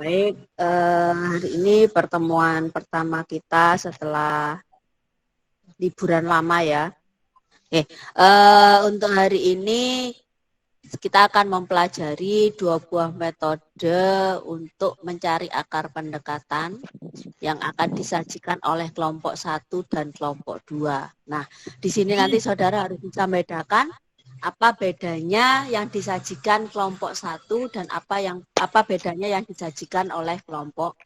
Baik, hari ini pertemuan pertama kita setelah liburan lama ya. Untuk hari ini kita akan mempelajari dua buah metode untuk mencari akar pendekatan yang akan disajikan oleh kelompok 1 dan kelompok 2. Nah, di sini nanti saudara harus bisa membedakan apa bedanya yang disajikan kelompok 1 dan apa bedanya yang disajikan oleh kelompok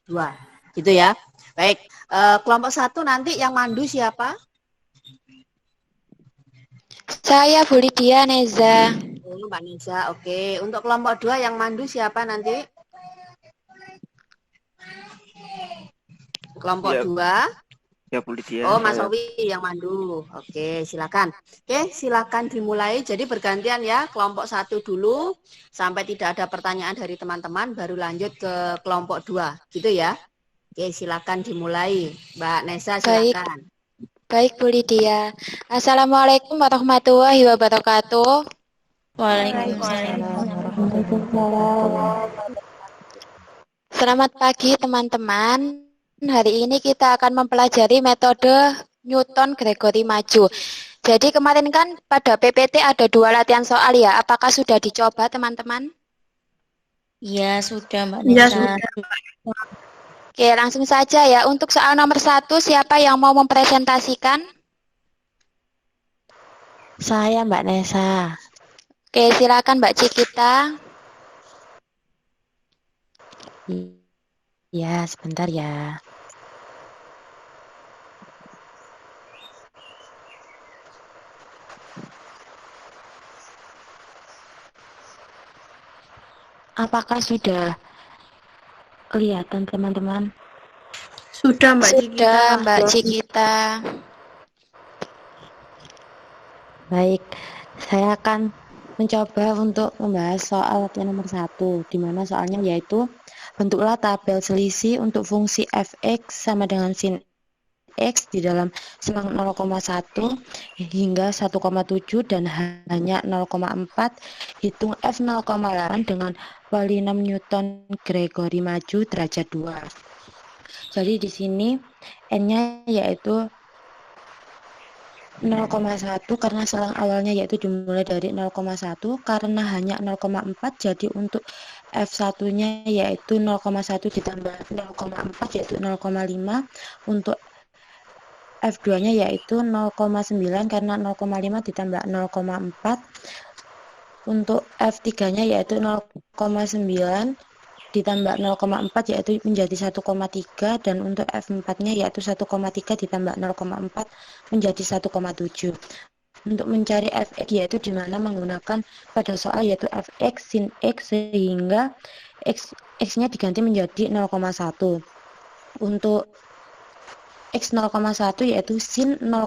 2. Gitu ya. Baik, kelompok 1 nanti yang mandu siapa? Saya Bu Lydia Neza. Mbak Neza, oke. Untuk kelompok 2 yang mandu siapa nanti? Kelompok Ya, 2. ya Bu Lydia. Oh, Mas Owi yang mandu. Oke, silakan. Silakan dimulai. Jadi bergantian ya, kelompok 1 dulu sampai tidak ada pertanyaan dari teman-teman baru lanjut ke kelompok 2. Gitu ya. Oke, silakan dimulai. Mbak Nesa, silakan. Baik Bu Lydia. Assalamualaikum warahmatullahi wabarakatuh. Waalaikumsalam warahmatullahi wabarakatuh. Selamat pagi teman-teman. Hari ini kita akan mempelajari metode Newton-Gregory maju. Jadi kemarin kan pada PPT ada 2 latihan soal ya. Apakah sudah dicoba teman-teman? Iya, sudah Mbak Nesa. Oke, langsung saja ya. Untuk soal nomor 1, siapa yang mau mempresentasikan? Saya Mbak Nesa. Oke, silakan Mbak Cikita. Ya, sebentar ya. Apakah sudah kelihatan teman-teman? Sudah Mbak Cikita. Sudah Mbak Cikita. Baik, saya akan mencoba untuk membahas soal latihan nomor 1, di mana soalnya yaitu bentuklah tabel selisih untuk fungsi fx sama dengan sin X di dalam selang 0,1 hingga 1,7 dan hanya 0,4. Hitung F 0,8 dengan polinom Newton-Gregory maju derajat 2. Jadi di sini N-nya yaitu 0,1 karena selang awalnya yaitu dimulai dari 0,1, karena hanya 0,4 jadi untuk F1-nya yaitu 0,1 ditambah 0,4 yaitu 0,5. Untuk F2-nya yaitu 0,9 karena 0,5 ditambah 0,4. Untuk F3-nya yaitu 0,9 ditambah 0,4 yaitu menjadi 1,3, dan untuk F4-nya yaitu 1,3 ditambah 0,4 menjadi 1,7. Untuk mencari fx yaitu dimana menggunakan pada soal yaitu fx sin x sehingga x-nya diganti menjadi 0,1. Untuk X 0,1 yaitu sin 0,1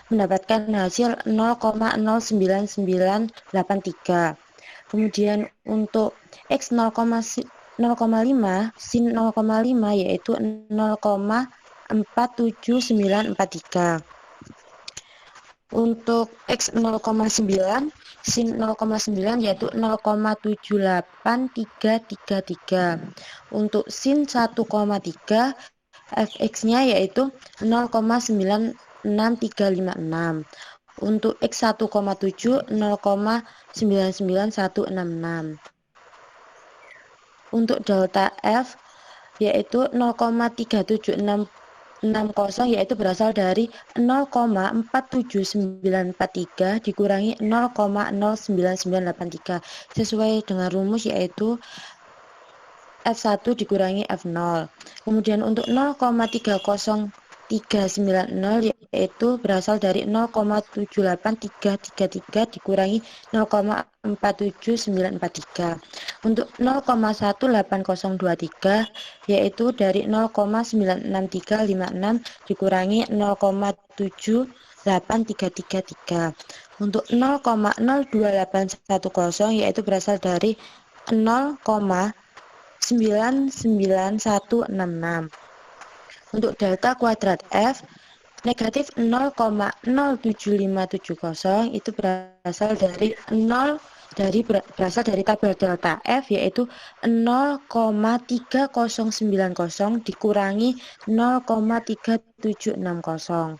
mendapatkan hasil 0,09983. Kemudian untuk X 0,5 sin 0,5 yaitu 0,47943. Untuk X 0,9 sin 0,9 yaitu 0,78333. Untuk sin 1,3 fx-nya yaitu 0,96356. Untuk x 1,7 0,999166. Untuk delta f yaitu 0,37660 yaitu berasal dari 0,47943 dikurangi 0,09983 sesuai dengan rumus yaitu F1 dikurangi F0. Kemudian untuk 0,30390 yaitu berasal dari 0,78333 dikurangi 0,47943. Untuk 0,18023 yaitu dari 0,96356 dikurangi 0,78333. Untuk 0,02810 yaitu berasal dari 0,99166. Untuk delta kuadrat F -0,07570 itu berasal dari berasal dari tabel delta F, yaitu 0,3090 dikurangi 0,3760.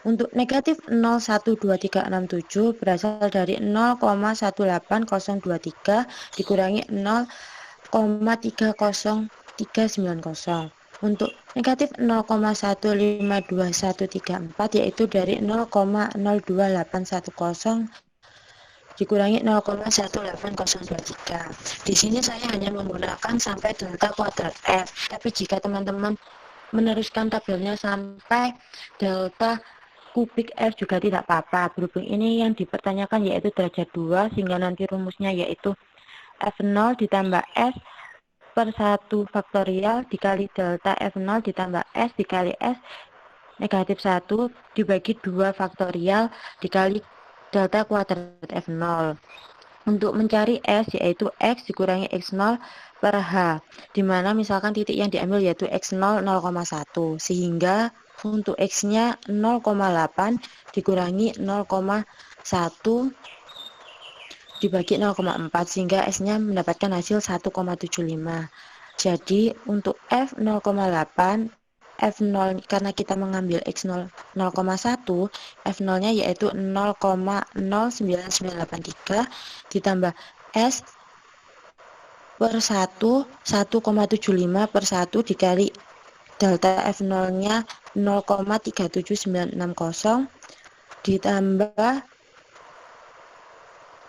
Untuk negatif 0,12367 berasal dari 0,18023 dikurangi 0,3039. Untuk negatif 0,152134 yaitu dari 0,02810 dikurangi 0,18023. Di sini saya hanya menggunakan sampai delta kuadrat F. Tapi jika teman-teman meneruskan tabelnya sampai delta kubik F juga tidak apa-apa. Berhubung ini yang dipertanyakan yaitu derajat 2, sehingga nanti rumusnya yaitu F0 ditambah S per 1 faktorial dikali delta F0 ditambah S dikali S negatif 1 dibagi 2 faktorial dikali delta kuadrat F0. Untuk mencari S yaitu X dikurangi X0 per H, dimana misalkan titik yang diambil yaitu X0 0,1, sehingga untuk X-nya 0,8 dikurangi 0,1 dibagi 0,4 sehingga S-nya mendapatkan hasil 1,75. Jadi untuk F 0,8, F0 karena kita mengambil X0 0,1, F0-nya yaitu 0,09983 ditambah S per 1, 1,75 per 1 dikali delta F0-nya 0,37960 ditambah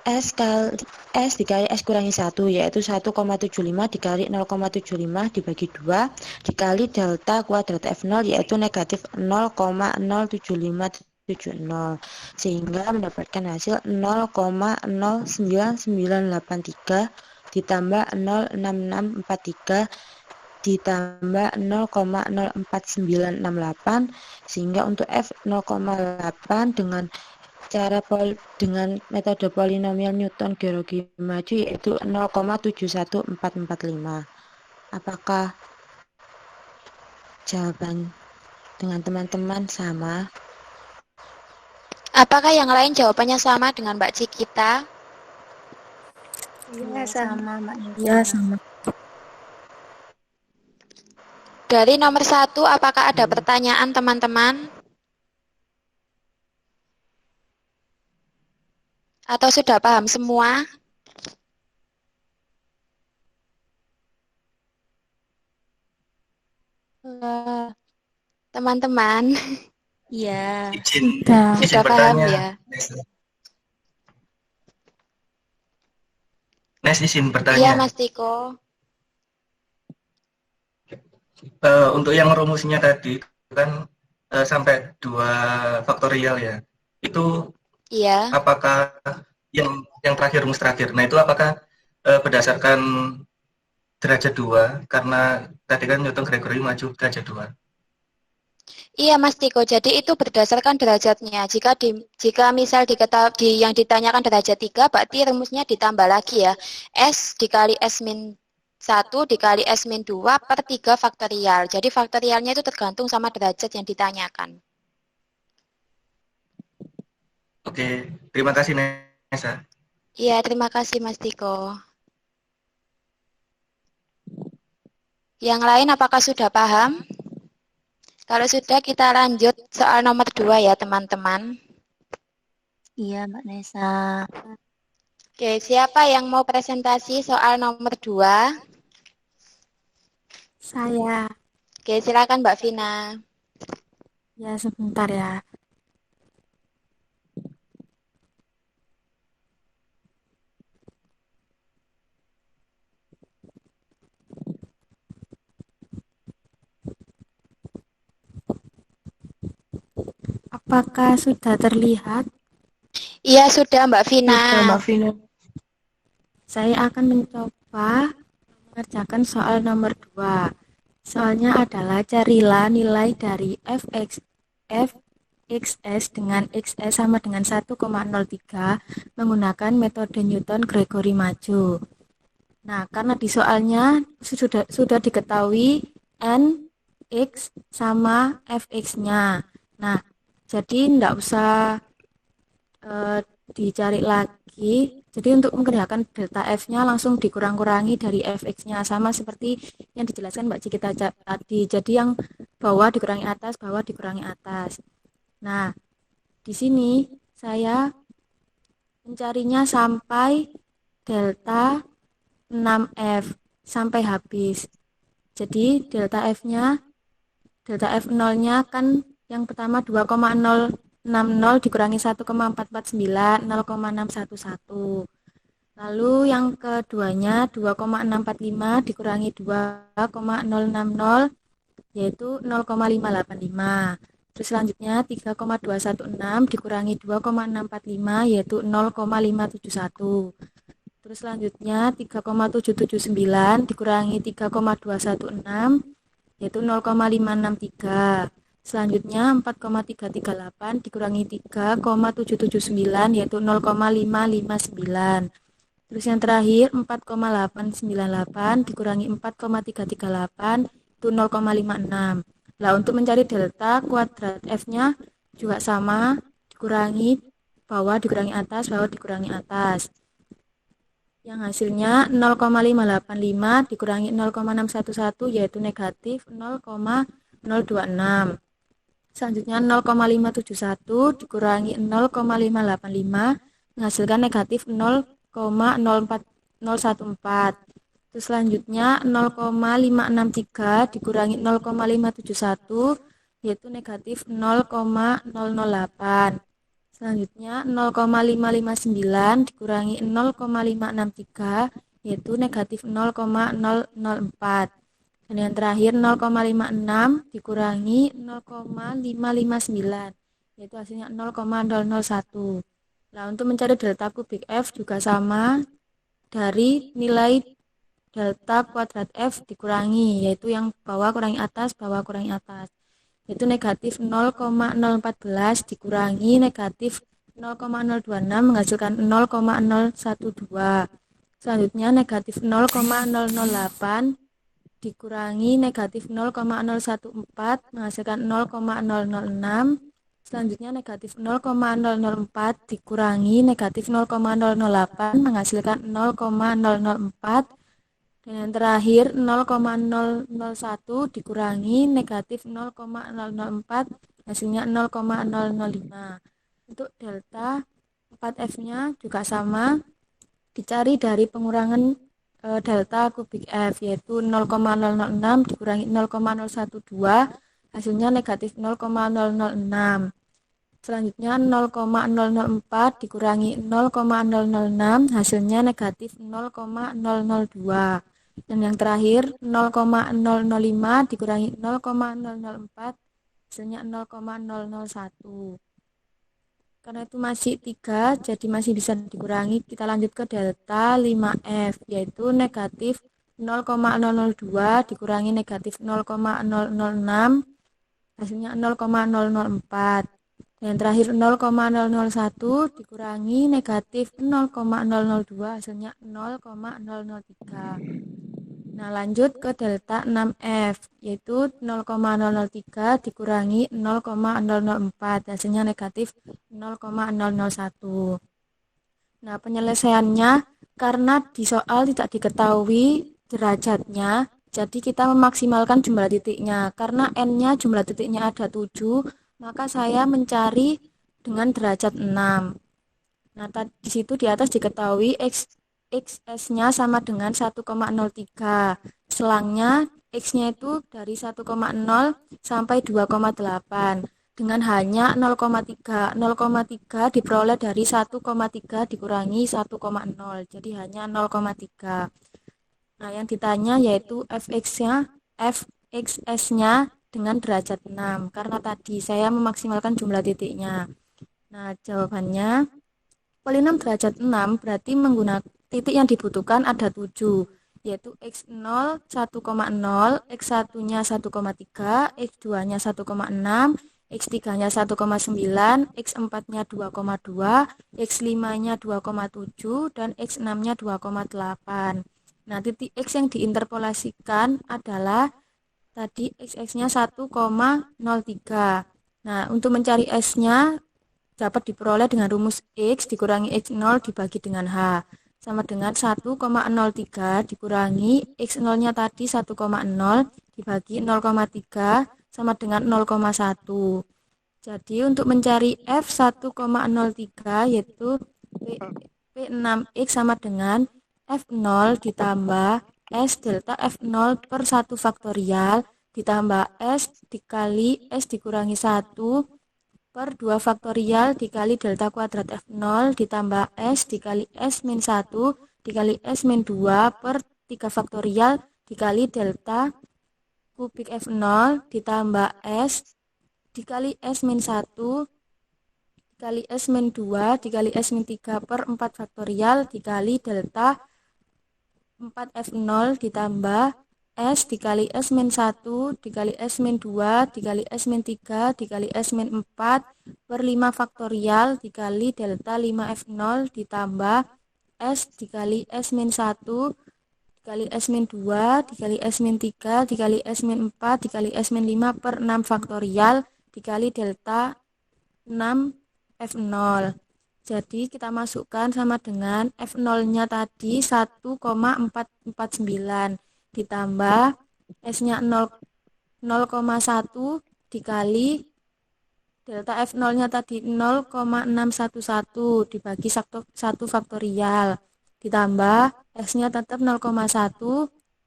S dikali S kurangi 1 yaitu 1,75 dikali 0,75 dibagi 2 dikali delta kuadrat F0 yaitu negatif 0,07570 sehingga mendapatkan hasil 0,09983 ditambah 06643 ditambah 0,04968 sehingga untuk F 0,8 dengan metode polinomial Newton-Gerogi maju yaitu 0,71445. Apakah jawaban dengan teman-teman sama? Apakah yang lain jawabannya sama dengan Mbak Cikita? Iya, sama, Mbak Nisa. Iya, sama. Dari nomor 1, apakah ada pertanyaan teman-teman? Atau sudah paham semua? Teman-teman, Iya. sudah paham ya? Nes izin bertanya. Iya, Mas Tiko. Untuk yang rumusnya tadi kan sampai 2 faktorial ya. Itu Iya. apakah yang terakhir, rumus terakhir. Nah, itu apakah berdasarkan derajat 2 karena tadi kan Newton-Gregory maju derajat 2. Iya, Mas Tiko. Jadi itu berdasarkan derajatnya. Jika misal yang ditanyakan derajat 3, berarti rumusnya ditambah lagi ya. S dikali S min 1 dikali S min 2 per 3 faktorial. Jadi faktorialnya itu tergantung sama derajat yang ditanyakan. Oke, terima kasih Nesa. Iya, terima kasih Mas Tiko. Yang lain apakah sudah paham? Kalau sudah, kita lanjut soal nomor 2 ya, teman-teman. Iya, Mbak Nesa. Oke, siapa yang mau presentasi soal nomor 2? Saya. Oke, silakan Mbak Vina. Ya, sebentar ya. Apakah sudah terlihat? Iya, sudah Mbak Vina. Sudah, Mbak Vina. Saya akan mencoba mengerjakan soal nomor 2. Soalnya adalah carilah nilai dari fxs dengan xs sama dengan 1,03 menggunakan metode Newton-Gregory maju. Nah, karena di soalnya sudah diketahui n, x sama fx-nya. Nah, jadi tidak usah dicari lagi Jadi untuk mengerjakan delta F-nya langsung dikurang-kurangi dari Fx-nya, sama seperti yang dijelaskan Mbak Cikita tadi. Jadi yang bawah dikurangi atas, bawah dikurangi atas. Nah, di sini saya mencarinya sampai delta 6F sampai habis. Jadi delta F0-nya kan yang pertama 2,060 dikurangi 1,449, 0,611. Lalu yang keduanya 2,645 dikurangi 2,060 yaitu 0,585. Terus selanjutnya 3,216 dikurangi 2,645 yaitu 0,571. Terus selanjutnya 3,779 dikurangi 3,216 yaitu 0,563. Selanjutnya 4,338 dikurangi 3,779 yaitu 0,559. Terus yang terakhir 4,898 dikurangi 4,338 itu 0,56. Nah, untuk mencari delta kuadrat F-nya juga sama, dikurangi bawah dikurangi atas, bawah dikurangi atas. Yang hasilnya 0,585 dikurangi 0,611 yaitu negatif 0,026. Selanjutnya 0,571 dikurangi 0,585 menghasilkan negatif 0,014. Terus selanjutnya 0,563 dikurangi 0,571 yaitu negatif 0,008. Selanjutnya 0,559 dikurangi 0,563 yaitu negatif 0,004. Dan yang terakhir 0,56 dikurangi 0,559 yaitu hasilnya 0,001. Nah, untuk mencari delta kubik F juga sama, dari nilai delta kuadrat F dikurangi, yaitu yang bawah kurangi atas, bawah kurangi atas. Yaitu negatif 0,014 dikurangi negatif 0,026 menghasilkan 0,012. Selanjutnya negatif 0,008 dikurangi negatif 0,014 menghasilkan 0,006. Selanjutnya negatif 0,004 dikurangi negatif 0,008 menghasilkan 0,004. Dan yang terakhir 0,001 dikurangi negatif 0,004 hasilnya 0,005. Untuk delta 4F-nya juga sama, dicari dari pengurangan delta kubik F yaitu 0,006 dikurangi 0,012 hasilnya negatif 0,006. Selanjutnya 0,004 dikurangi 0,006 hasilnya negatif 0,002. Dan yang terakhir 0,005 dikurangi 0,004 hasilnya 0,001. Karena itu masih 3, jadi masih bisa dikurangi. Kita lanjut ke delta 5F, yaitu negatif 0,002 dikurangi negatif 0,006, hasilnya 0,004. Dan terakhir 0,001 dikurangi negatif 0,002, hasilnya 0,003. Nah, lanjut ke delta 6F, yaitu 0,003 dikurangi 0,004, hasilnya negatif 0,001. Nah, penyelesaiannya karena di soal tidak diketahui derajatnya, jadi kita memaksimalkan jumlah titiknya. Karena N-nya jumlah titiknya ada 7, maka saya mencari dengan derajat 6. Nah, di situ di atas diketahui XS-nya sama dengan 1,03. Selangnya X-nya itu dari 1,0 sampai 2,8 dengan hanya 0,3. 0,3 diperoleh dari 1,3 dikurangi 1,0. Jadi hanya 0,3. Nah, yang ditanya yaitu FXS-nya dengan derajat 6. Karena tadi saya memaksimalkan jumlah titiknya. Nah, jawabannya polinom derajat 6 berarti menggunakan titik yang dibutuhkan ada 7, yaitu X0 1,0, X1-nya 1,3, X2-nya 1,6, X3-nya 1,9, X4-nya 2,2, X5-nya 2,7, dan X6-nya 2,8. Nah, titik X yang diinterpolasikan adalah tadi XX-nya 1,03. Nah, untuk mencari S-nya dapat diperoleh dengan rumus X dikurangi X0 dibagi dengan H. Sama dengan 1,03 dikurangi X0-nya tadi 1,0 dibagi 0,3 sama dengan 0,1. Jadi untuk mencari F1,03 yaitu P6X sama dengan F0 ditambah S delta F0 per 1 faktorial ditambah S dikali S dikurangi 1 per 2 faktorial dikali delta kuadrat F0 ditambah S dikali S min 1 dikali S min 2 per 3 faktorial dikali delta kubik F0 ditambah S dikali S min 1 dikali S min 2 dikali S min 3 per 4 faktorial dikali delta 4F0 ditambah S dikali S min 1 dikali S min 2 dikali S min 3 dikali S min 4 per 5 faktorial dikali delta 5F0 ditambah S dikali S min 1 dikali S min 2 dikali S min 3 dikali S min 4 dikali S min 5 per 6 faktorial dikali delta 6F0. Jadi kita masukkan sama dengan F0-nya tadi 1,449 ditambah S-nya 0,1 dikali delta F0-nya tadi 0,611 dibagi 1 faktorial ditambah S-nya tetap 0,1,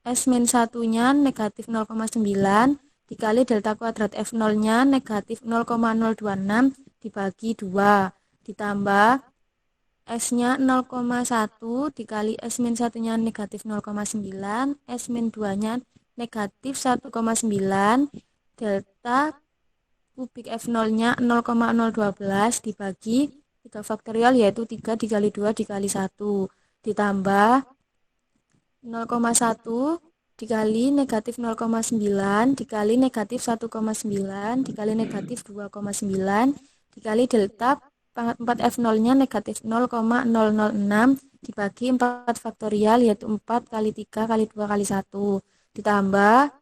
S min 1-nya negatif 0,9 dikali delta kuadrat F0-nya negatif 0,026 dibagi 2 ditambah S-nya 0,1 dikali S min 1-nya negatif 0,9, S min 2-nya negatif 1,9, delta kubik F0-nya 0,012 dibagi 3 faktorial yaitu 3 dikali 2 dikali 1 ditambah 0,1 dikali negatif 0,9 dikali negatif 1,9 dikali negatif 2,9 dikali delta 4F0-nya negatif 0,006 dibagi 4 faktorial yaitu 4 kali 3 kali 2 kali 1 ditambah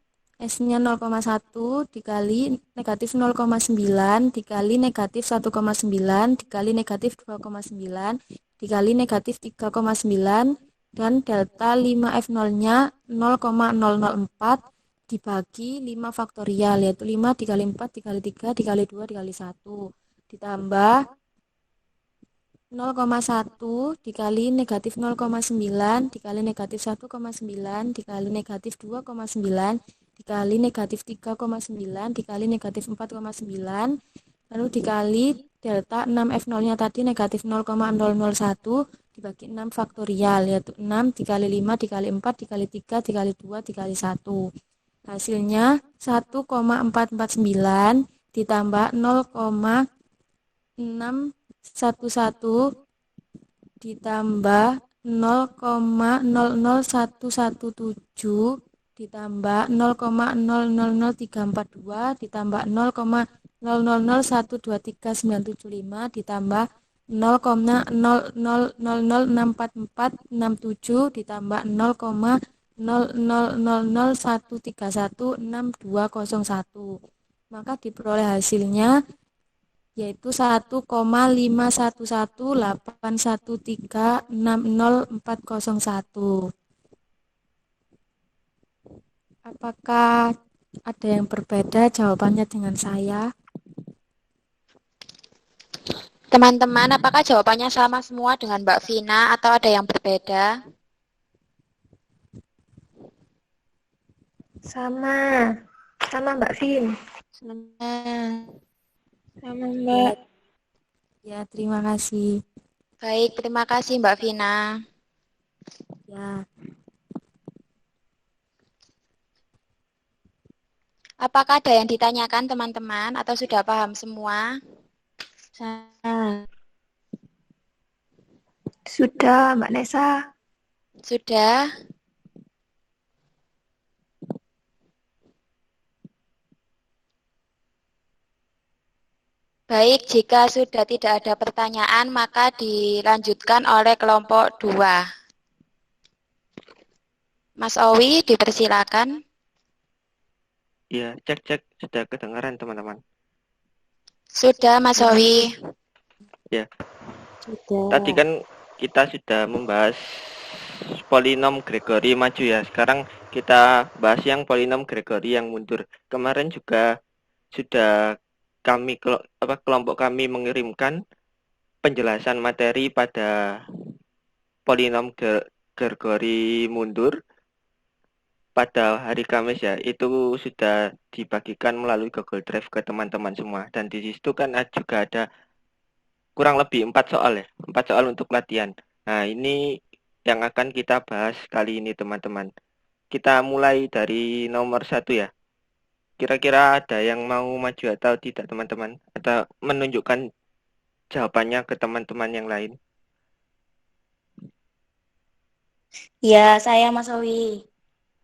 S-nya 0,1 dikali negatif 0,9 dikali negatif 1,9 dikali negatif 2,9 dikali negatif 3,9 dan delta 5F0-nya 0,004 dibagi 5 faktorial yaitu 5 dikali 4 dikali 3 dikali 2 dikali 1 ditambah 0,1 dikali negatif 0,9 dikali negatif 1,9 dikali negatif 2,9 dikali negatif 3,9 dikali negatif 4,9 lalu dikali delta 6F0-nya tadi negatif 0,001 dibagi 6 faktorial yaitu 6 dikali 5 dikali 4 dikali 3 dikali 2 dikali 1 hasilnya 1,449 ditambah 0,611 ditambah 0,00117 ditambah 0,000342 ditambah 0,000123975 ditambah 0,0006447 ditambah 0,00001316201 maka diperoleh hasilnya yaitu 1,51181360401. Apakah ada yang berbeda jawabannya dengan saya? Teman-teman, apakah jawabannya sama semua dengan Mbak Vina atau ada yang berbeda? Sama Mbak Vin. Sama Mbak. Ya, terima kasih. Baik, terima kasih Mbak Vina. Ya. Apakah ada yang ditanyakan teman-teman atau sudah paham semua? Sudah, Mbak Nesa. Sudah? Baik, jika sudah tidak ada pertanyaan, maka dilanjutkan oleh kelompok 2. Mas Owi, dipersilakan. Ya, cek sudah kedengaran teman-teman. Sudah, Mas Owi. Ya. Sudah. Tadi kan kita sudah membahas polinom Gregory maju ya. Sekarang kita bahas yang polinom Gregory yang mundur. Kemarin juga sudah kelompok kami mengirimkan penjelasan materi pada polinom Gregory mundur pada hari Kamis ya. Itu sudah dibagikan melalui Google Drive ke teman-teman semua. Dan di situ kan juga ada kurang lebih 4 soal ya. 4 soal untuk latihan. Nah, ini yang akan kita bahas kali ini teman-teman. Kita mulai dari nomor 1 ya. Kira-kira ada yang mau maju atau tidak teman-teman? Atau menunjukkan jawabannya ke teman-teman yang lain? Ya, saya Mas Owi.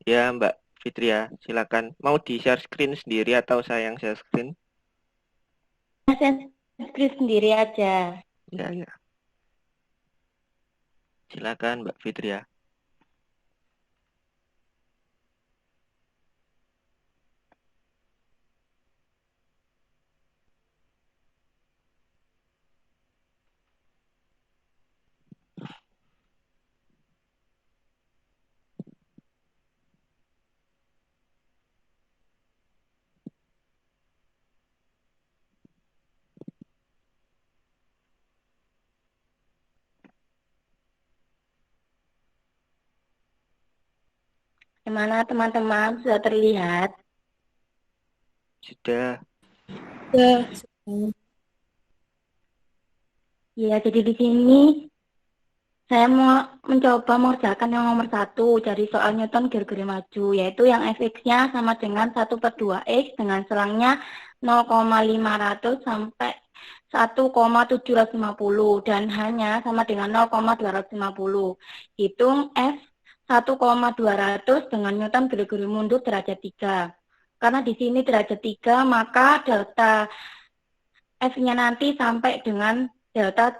Ya, Mbak Fitria, silakan. Mau di-share screen sendiri atau saya yang share screen? Saya screen sendiri aja. Ya. Silakan Mbak Fitria. Gimana teman-teman, sudah terlihat? Sudah. Ya, jadi di sini saya mau mencoba mengerjakan yang nomor 1 dari soal Newton Gregory maju, yaitu yang fx-nya sama dengan 1/2x dengan selangnya 0,500 sampai 1,750 dan hanya sama dengan 0,250. Hitung f 1,200 dengan Newton Gregory mundur derajat 3. Karena di sini derajat 3, maka delta F-nya nanti sampai dengan delta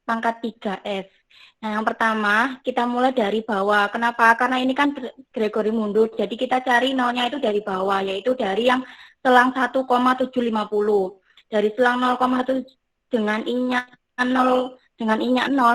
pangkat 3F. Nah, yang pertama, kita mulai dari bawah. Kenapa? Karena ini kan Gregory mundur, jadi kita cari nolnya itu dari bawah, yaitu dari yang selang 1,750. Dari selang 0,7 dengan I-nya 0,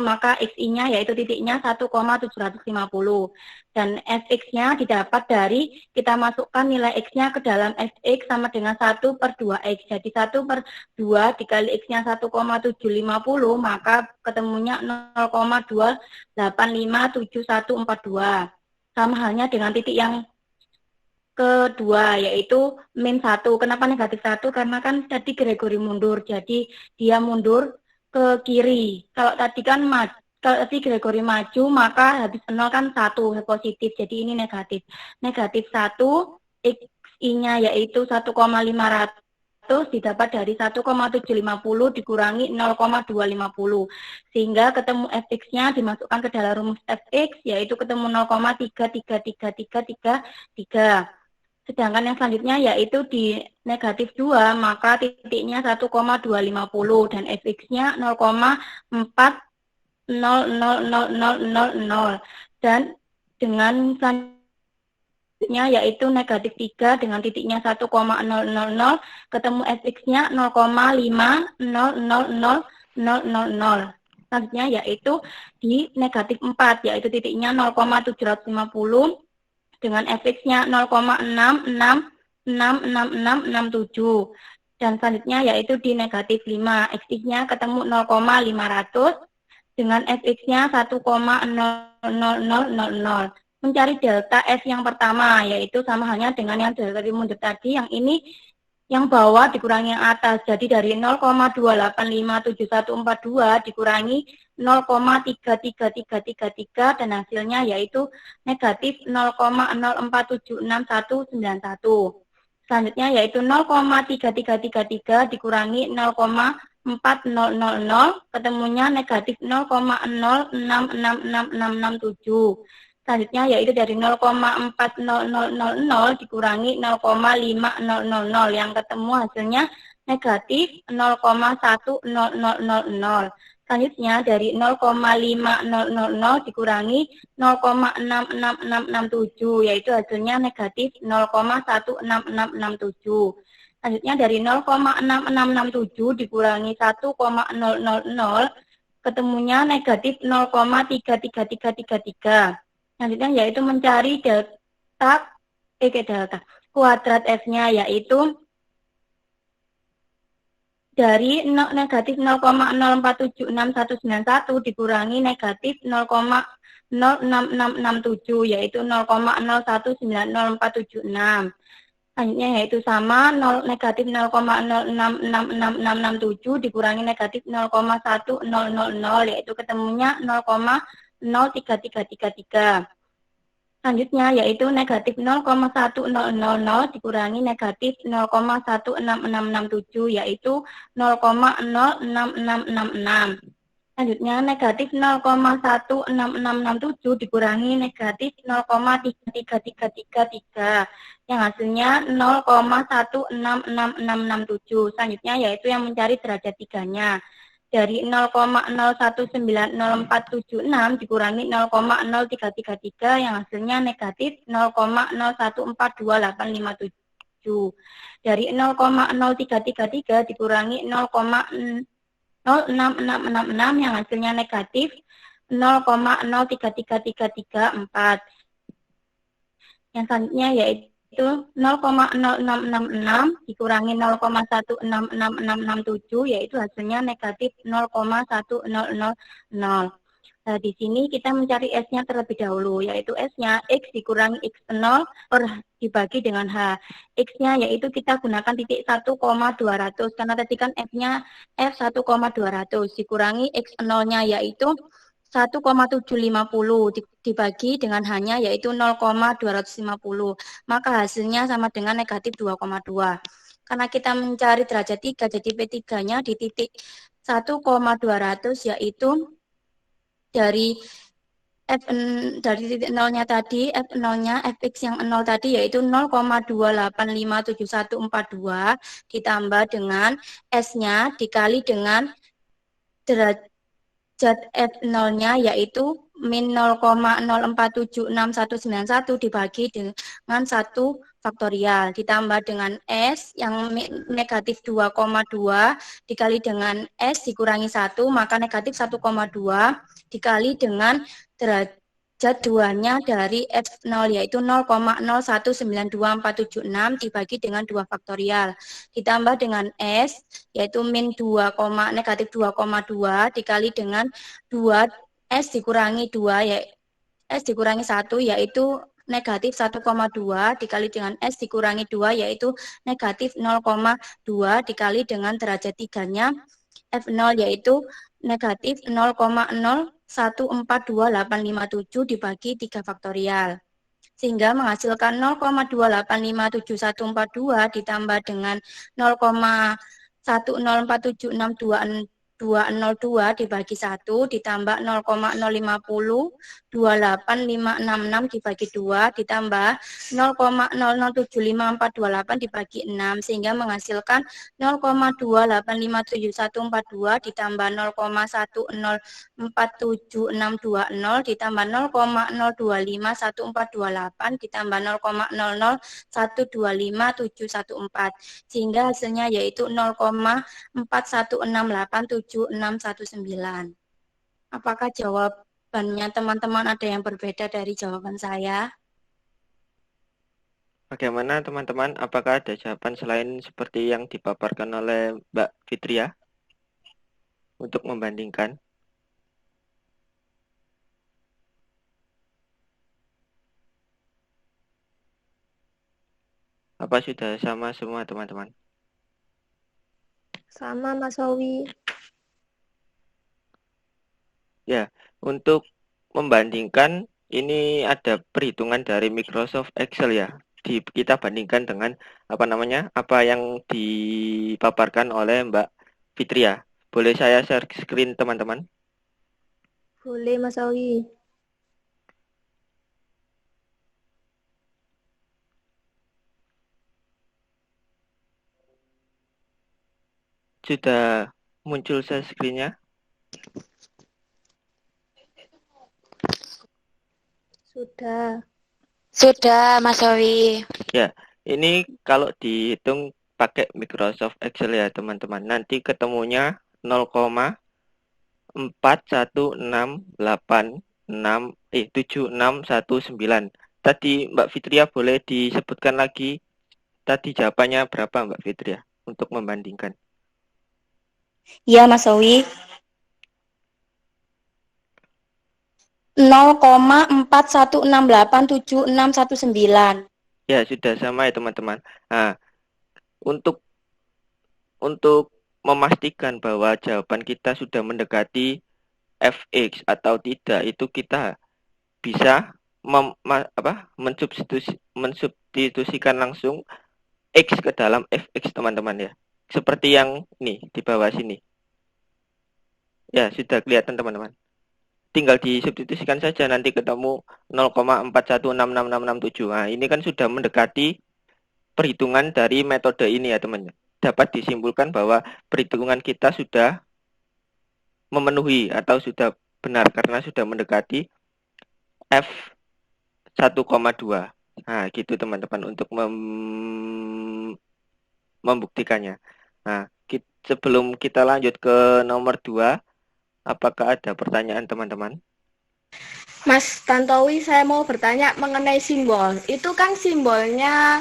maka XI-nya yaitu titiknya 1,750. Dan Fx-nya didapat dari kita masukkan nilai X-nya ke dalam Fx sama dengan 1/2X. Jadi 1/2 dikali X-nya 1,750, maka ketemunya 0,2857142. Sama halnya dengan titik yang kedua, yaitu -1. Kenapa negatif 1? Karena kan tadi Gregory mundur, jadi dia mundur ke kiri. Kalau tadi Gregory maju, maka habis 0 kan 1 positif, jadi ini negatif. Negatif 1, X-I-nya yaitu 1,500 didapat dari 1,750 dikurangi 0,250. Sehingga ketemu Fx-nya dimasukkan ke dalam rumus Fx, yaitu ketemu 0,33333. Sedangkan yang selanjutnya yaitu di negatif 2, maka titiknya 1,250 dan Fx-nya 0,4000000. Dan dengan selanjutnya yaitu negatif 3 dengan titiknya 1,000, ketemu Fx-nya 0,5000000. Selanjutnya yaitu di negatif 4, yaitu titiknya 0,750 dengan Fx-nya 0,6666667. Dan selanjutnya yaitu di negatif 5, X-nya ketemu 0,500 dengan Fx-nya 1,00000. Mencari delta F yang pertama, yaitu sama halnya dengan yang delta mundur tadi, yang ini yang bawah dikurangi yang atas. Jadi dari 0,2857142 dikurangi 0,33333 dan hasilnya yaitu negatif 0,04769191. Selanjutnya yaitu 0,3333 dikurangi 0,4000, ketemunya negatif 0,06666667. Selanjutnya yaitu dari 0,4000 dikurangi 0,5000 yang ketemu hasilnya negatif 0,1000. Selanjutnya dari 0,5000 dikurangi 0,66667 yaitu hasilnya negatif 0,16667. Selanjutnya dari 0,6667 dikurangi 1,000 ketemunya negatif 0,33333. Selanjutnya yaitu mencari delta kuadrat F-nya, yaitu dari negatif 0,04769191 dikurangi negatif 0,06667, yaitu 0,01904776. Selanjutnya yaitu sama negatif 0,066667 dikurangi negatif 0,1000, yaitu ketemunya 0,03333. Selanjutnya yaitu negatif 0,1000 dikurangi negatif 0,16667, yaitu 0,06666. Selanjutnya negatif 0,16667 dikurangi negatif 0,33333, yang hasilnya 0,166667. Selanjutnya yaitu yang mencari derajat tiganya. Dari 0,019047 dikurangi 0,0333, yang hasilnya negatif 0,0142857. Dari 0,0333 dikurangi 0,06666, yang hasilnya negatif 0,033334. Yang selanjutnya yaitu 0,0666 dikurangi 0,166667, yaitu hasilnya negatif 0,1000. Nah, di sini kita mencari S-nya terlebih dahulu, yaitu S-nya X dikurangi X0 dibagi dengan H. X-nya yaitu kita gunakan titik 1,200, karena tadi kan F-nya F1,200 dikurangi X0-nya yaitu 1,750 dibagi dengan hanya yaitu 0,250, maka hasilnya sama dengan negatif 2,2. Karena kita mencari derajat 3, jadi P3-nya di titik 1,200 yaitu dari titik 0-nya tadi, F0-nya, Fx yang 0 tadi yaitu 0,28557142 ditambah dengan S-nya dikali dengan derajat F0-nya yaitu min 0,04769191 dibagi dengan 1 faktorial ditambah dengan S yang negatif 2,2 dikali dengan S dikurangi 1, maka negatif 1,2 dikali dengan derajat 2-nya dari F0 yaitu 0,0192476 dibagi dengan 2 faktorial ditambah dengan S yaitu min 2, negatif 2,2 dikali dengan 2 S dikurangi 2 ya S dikurangi 1 yaitu negatif 1,2 dikali dengan S dikurangi 2 yaitu negatif 0,2 dikali dengan derajat 3-nya F0 yaitu negatif 0,01425857 dibagi 3 faktorial. Sehingga menghasilkan 0,28574142 ditambah dengan 0,10476202 dibagi 1 ditambah 0,0502856 dibagi 2 ditambah 0,0075428 dibagi 6 sehingga menghasilkan 0,28574142 ditambah 0,104762 ditambah 0,0251428 ditambah 0,001257114 sehingga hasilnya yaitu 0,41687 619. Apakah jawabannya teman-teman ada yang berbeda dari jawaban saya? Bagaimana teman-teman? Apakah ada jawaban selain seperti yang dipaparkan oleh Mbak Fitria untuk membandingkan? Apa sudah sama semua teman-teman? Sama Mas Owi. Ya, untuk membandingkan ini ada perhitungan dari Microsoft Excel ya. Kita bandingkan dengan apa yang dipaparkan oleh Mbak Fitria. Boleh saya share screen teman-teman? Boleh Mas Owi. Sudah muncul share screen-nya? Sudah. Sudah, Mas Owi. Ya, ini kalau dihitung pakai Microsoft Excel ya teman-teman. Nanti ketemunya 0,41686 Tadi Mbak Fitria boleh disebutkan lagi tadi jawabannya berapa Mbak Fitria untuk membandingkan? Ya, Mas Owi. 0,41687619. Ya, sudah sama ya teman-teman. Nah, untuk memastikan bahwa jawaban kita sudah mendekati fx atau tidak, itu kita bisa mensubstitusikan langsung x ke dalam fx teman-teman ya. Seperti yang nih di bawah sini. Ya, sudah kelihatan teman-teman. Tinggal disubstitusikan saja nanti ketemu 0,41666667. Nah, ini kan sudah mendekati perhitungan dari metode ini ya teman-teman. Dapat disimpulkan bahwa perhitungan kita sudah memenuhi atau sudah benar karena sudah mendekati F 1,2. Nah, gitu teman-teman untuk membuktikannya. Nah, sebelum kita lanjut ke nomor 2, apakah ada pertanyaan teman-teman? Mas Tantowi, saya mau bertanya mengenai simbol. Itu kan simbolnya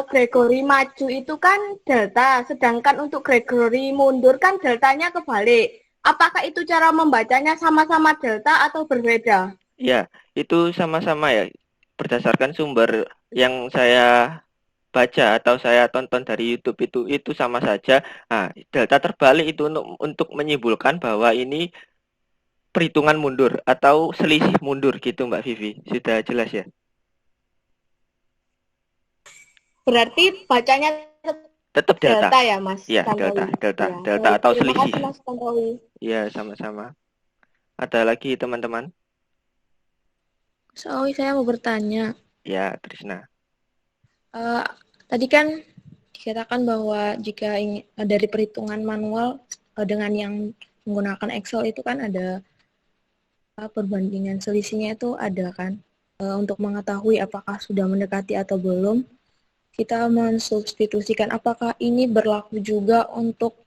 Gregory maju itu kan delta, sedangkan untuk Gregory mundur kan deltanya kebalik. Apakah itu cara membacanya sama-sama delta atau berbeda? Ya, itu sama-sama ya. Berdasarkan sumber yang saya baca atau saya tonton dari YouTube itu sama saja. Nah, delta terbalik itu untuk menyimpulkan bahwa ini perhitungan mundur atau selisih mundur gitu Mbak Vivi. Sudah jelas ya? Berarti bacanya tetap delta ya Mas? Iya, delta atau selisih. Terima kasih Mas Tantowi. Iya, sama-sama. Ada lagi teman-teman? Saya mau bertanya. Ya, Trisna. Tadi kan dikatakan bahwa jika dari perhitungan manual dengan yang menggunakan Excel itu kan ada perbandingan selisihnya itu ada kan. Untuk mengetahui apakah sudah mendekati atau belum, kita mensubstitusikan apakah ini berlaku juga untuk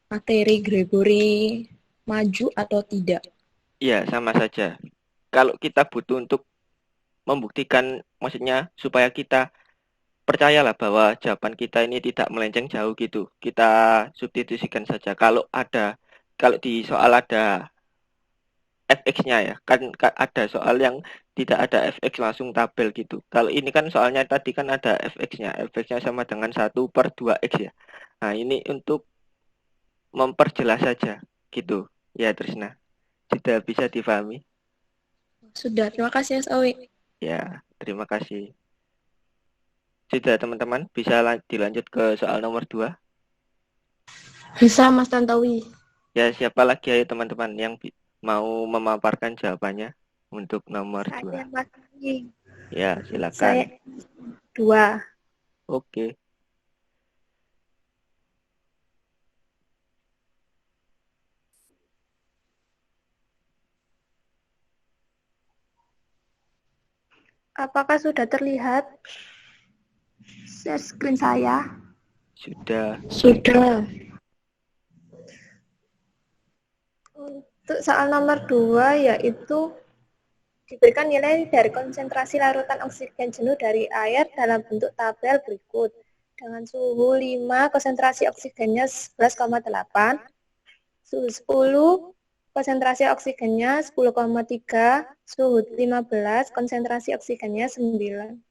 materi Gregory maju atau tidak? Iya, sama saja. Kalau kita butuh untuk membuktikan, maksudnya supaya kita percayalah bahwa jawaban kita ini tidak melenceng jauh gitu. Kita substitusikan saja. Kalau di soal ada fx-nya ya, kan ada soal yang tidak ada fx langsung tabel gitu. Kalau ini kan soalnya tadi kan ada fx-nya. Fx-nya sama dengan 1/2x ya. Nah, ini untuk memperjelas saja gitu. Ya, Trisna. Sudah bisa difahami? Sudah, terima kasih Mas Awi. Ya, terima kasih. Sudah teman-teman, bisa dilanjut ke soal nomor 2? Bisa Mas Tantowi. Ya, siapa lagi ayo teman-teman yang mau memaparkan jawabannya untuk nomor 2? Mas Awi. Ya, silakan. Saya 2. Oke. Apakah sudah terlihat share screen saya? Sudah. Untuk soal nomor 2 yaitu diberikan nilai dari konsentrasi larutan oksigen jenuh dari air dalam bentuk tabel berikut. Dengan suhu 5, konsentrasi oksigennya 11,8, suhu 10, konsentrasi oksigennya 10,3, suhu 15, konsentrasi oksigennya 9,8,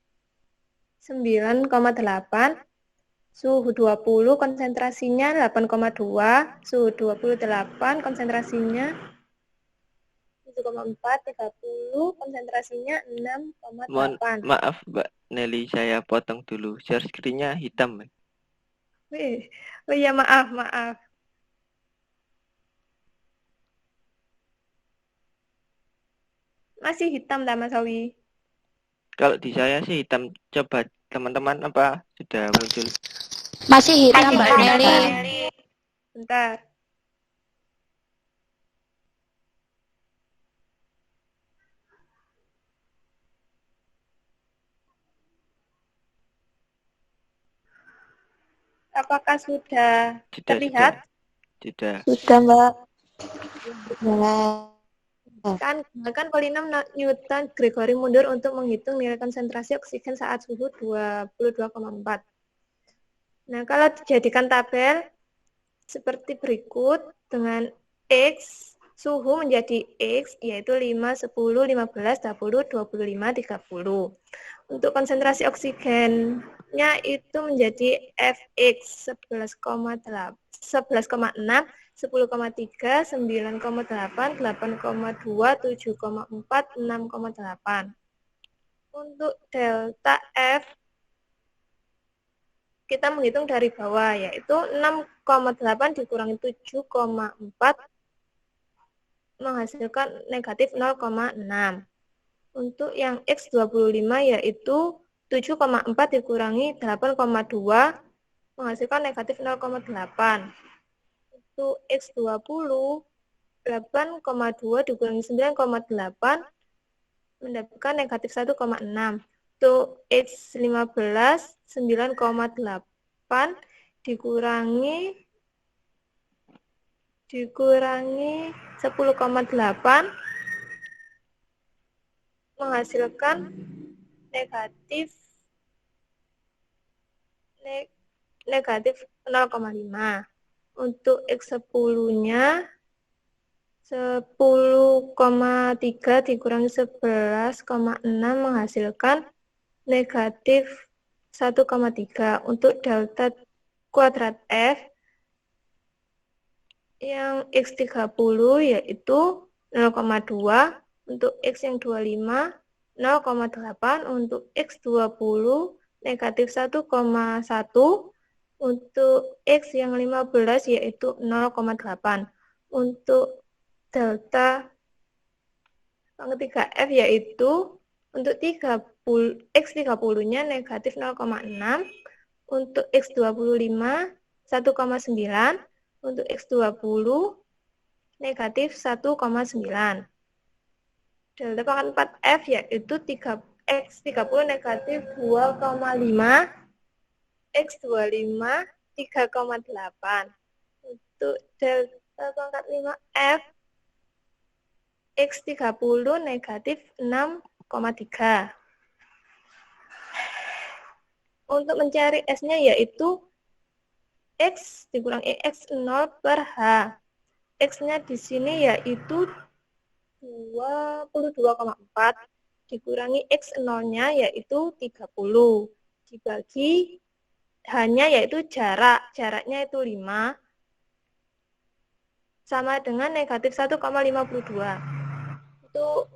suhu 20, konsentrasinya 8,2, suhu 28, konsentrasinya 7,4, 30, konsentrasinya 6,8. Maaf Mbak Nelly, saya potong dulu. Share screen-nya hitam. Oh iya, maaf. Masih hitam dah Mas Awi. Kalau di saya sih hitam. Coba teman-teman apa sudah muncul? Masih hitam Mbak Nelly. Bentar. apakah sudah terlihat? Sudah. Sudah, Mbak. Gunakan polinom Newton Gregory mundur untuk menghitung nilai konsentrasi oksigen saat suhu 22,4. Nah, kalau dijadikan tabel seperti berikut dengan X, suhu menjadi X, yaitu 5, 10, 15, 20, 25, 30. Untuk konsentrasi oksigennya itu menjadi Fx 11,6, 10,3, 9,8, 8,2, 7,4, 6,8. Untuk delta F kita menghitung dari bawah, yaitu 6,8 dikurangi 7,4 menghasilkan negatif 0,6. Untuk yang X25 yaitu 7,4 dikurangi 8,2 menghasilkan negatif 0,8. Untuk X20, 8,2 dikurangi 9,8 mendapatkan negatif 1,6. Untuk X15, 9,8 dikurangi 10,8 menghasilkan negatif 0,5. Untuk X10-nya 10,3 dikurangi 11,6 menghasilkan negatif 1,3. Untuk delta kuadrat F yang X30 yaitu 0,2, untuk X yang 25 0,8, untuk X20 negatif 1,1, untuk X yang 15 yaitu 0,8. Untuk delta pangkat 3F yaitu untuk X30-nya negatif 0,6, untuk X25 1,9, untuk X20 negatif 1,9. Delta pangkat 4F yaitu X30 negatif 2,5, X25 3,8. Untuk delta pangkat 5F X30 negatif 6,3. Untuk mencari S-nya yaitu X dikurangi X0 per H. X-nya di sini yaitu 22,4 dikurangi X0-nya yaitu 30. Dibagi H-nya yaitu jaraknya itu 5. Sama dengan negatif 1,52. Untuk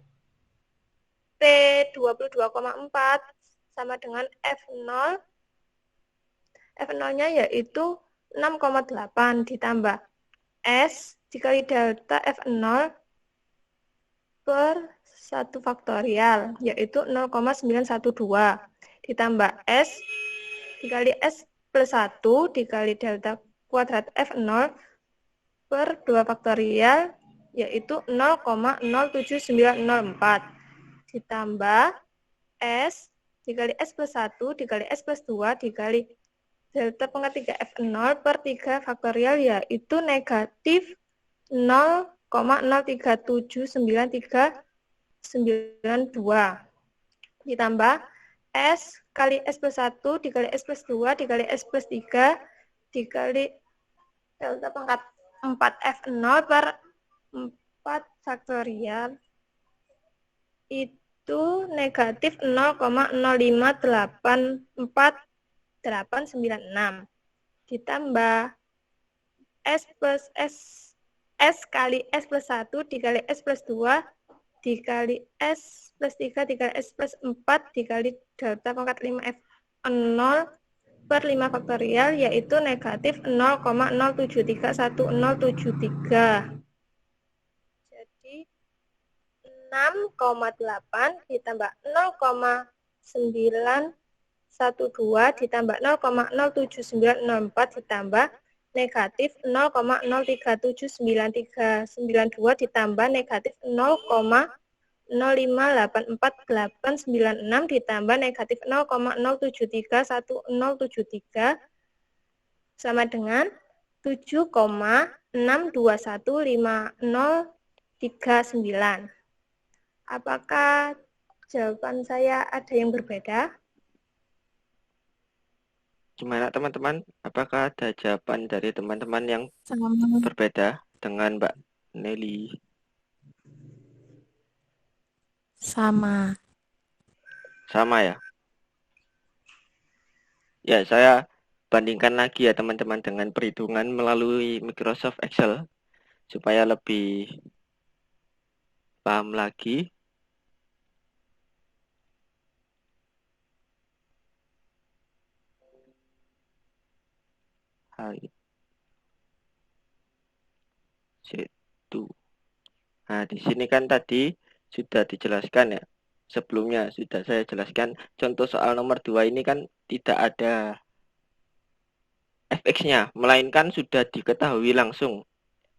P22,4 sama dengan F0. F0-nya yaitu 6,8 ditambah S dikali delta F0 per 1 faktorial, yaitu 0,912. Ditambah S dikali S plus 1 dikali delta kuadrat F0 per 2 faktorial, yaitu 0,07904. Ditambah S dikali S plus 1 dikali S plus 2 dikali delta pangkat 3F0 per 3 faktorial, yaitu negatif 0,0379392. Ditambah S kali S plus 1 dikali S plus 2 dikali S plus 3 dikali delta pangkat 4F0 per 4 faktorial, itu negatif 0,0584896. Ditambah S plus S kali S plus 1 dikali S plus 2 dikali S plus 3 dikali S plus 4 dikali delta pangkat 5F0 per 5 faktorial, yaitu negatif 0,0731073. Jadi 6,8 ditambah 0,912 ditambah 0,07904 ditambah negatif 0,0379392 ditambah negatif 0,0584896 ditambah negatif 0,0731073 sama dengan 7,6215039. Apakah jawaban saya ada yang berbeda? Gimana teman-teman? Apakah ada jawaban dari teman-teman yang Sama. berbeda dengan Mbak Nelly? Sama. Sama ya? Ya, saya bandingkan lagi ya teman-teman dengan perhitungan melalui Microsoft Excel supaya lebih paham lagi. C2. Nah, di sini kan tadi sudah dijelaskan ya. Sebelumnya sudah saya jelaskan contoh soal nomor 2 ini kan tidak ada fx-nya, melainkan sudah diketahui langsung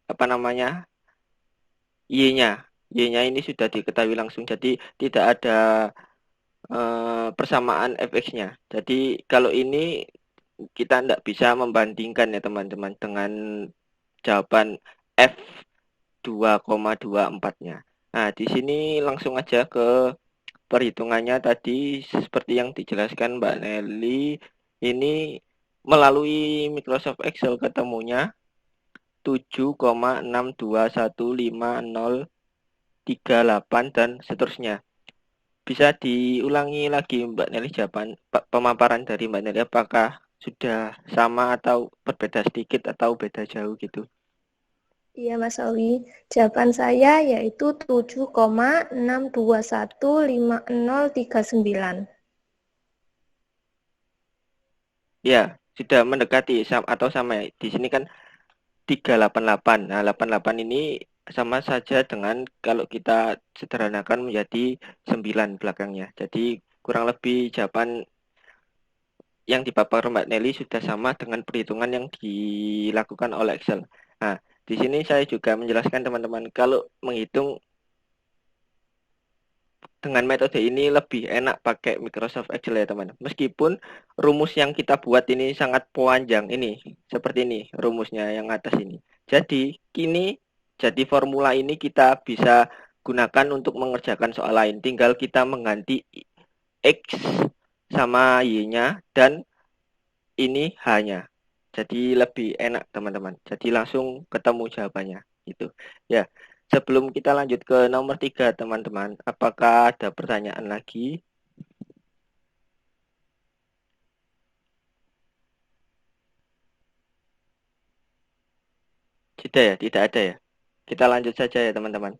apa namanya? y-nya. Y-nya ini sudah diketahui langsung. Jadi tidak ada persamaan fx-nya. Jadi kalau ini kita tidak bisa membandingkan ya teman-teman dengan jawaban F 2,24-nya. Nah, di sini langsung aja ke perhitungannya tadi seperti yang dijelaskan Mbak Nelly. Ini melalui Microsoft Excel ketemunya 7,6215038 dan seterusnya. Bisa diulangi lagi Mbak Nelly jawaban pemaparan dari Mbak Nelly, apakah sudah sama atau berbeda sedikit atau beda jauh gitu? Iya Mas Awi, jawaban saya yaitu 7,6215039. Ya, sudah mendekati atau sama ya. Di sini kan 388. Nah, 88 ini sama saja dengan kalau kita sederhanakan menjadi 9 belakangnya. Jadi kurang lebih jawaban yang dipaparkan Mbak Nelly sudah sama dengan perhitungan yang dilakukan oleh Excel. Nah, di sini saya juga menjelaskan teman-teman, kalau menghitung dengan metode ini lebih enak pakai Microsoft Excel ya teman. Meskipun rumus yang kita buat ini sangat panjang, ini seperti ini rumusnya yang atas ini. Jadi jadi formula ini kita bisa gunakan untuk mengerjakan soal lain. Tinggal kita mengganti X sama Y-nya dan ini H-nya. Jadi lebih enak teman-teman. Jadi langsung ketemu jawabannya gitu. Ya. Sebelum kita lanjut ke nomor 3 teman-teman, apakah ada pertanyaan lagi? Tidak ya, tidak ada ya. Kita lanjut saja ya teman-teman.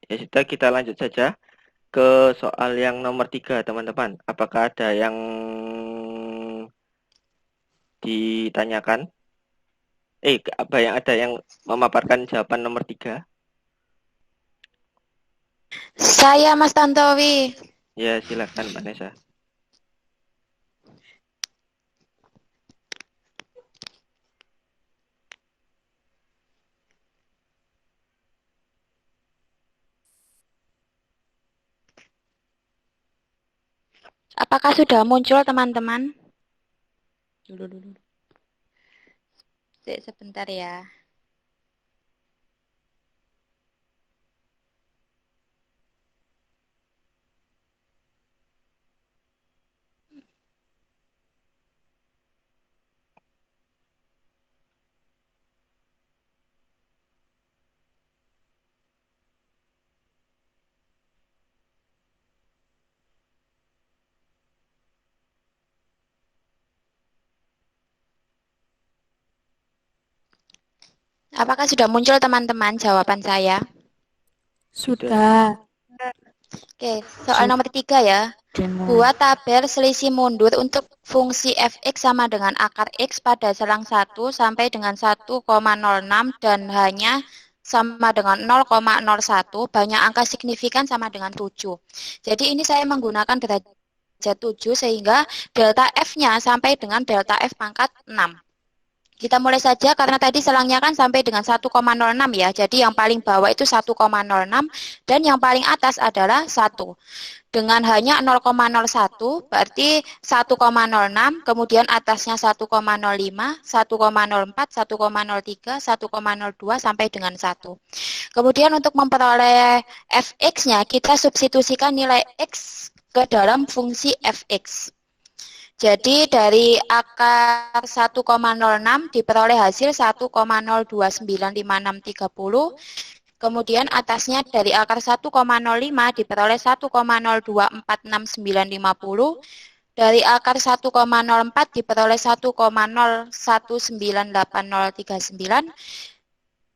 Ya sudah, kita lanjut saja ke soal yang nomor 3 teman-teman. Apakah ada yang ditanyakan? Ada yang memaparkan jawaban nomor 3? Saya Mas Tantowi. Ya, silakan Mbak Nesa. Apakah sudah muncul teman-teman? Dulu. Sebentar ya. Apakah sudah muncul teman-teman jawaban saya? Sudah. Oke, soal nomor 3 ya. Buat tabel selisih mundur untuk fungsi fx sama dengan akar x pada selang 1 sampai dengan 1,06 dan hanya sama dengan 0,01, banyak angka signifikan sama dengan 7. Jadi ini saya menggunakan derajat 7 sehingga delta f-nya sampai dengan delta f pangkat 6. Kita mulai saja karena tadi selangnya kan sampai dengan 1,06 ya. Jadi yang paling bawah itu 1,06 dan yang paling atas adalah 1. Dengan hanya 0,01 berarti 1,06, kemudian atasnya 1,05, 1,04, 1,03, 1,02 sampai dengan 1. Kemudian untuk memperoleh fx-nya kita substitusikan nilai x ke dalam fungsi fx. Jadi dari akar 1,06 diperoleh hasil 1,029560. Kemudian atasnya dari akar 1,05 diperoleh 1,024690. Dari akar 1,04 diperoleh 1,01980039.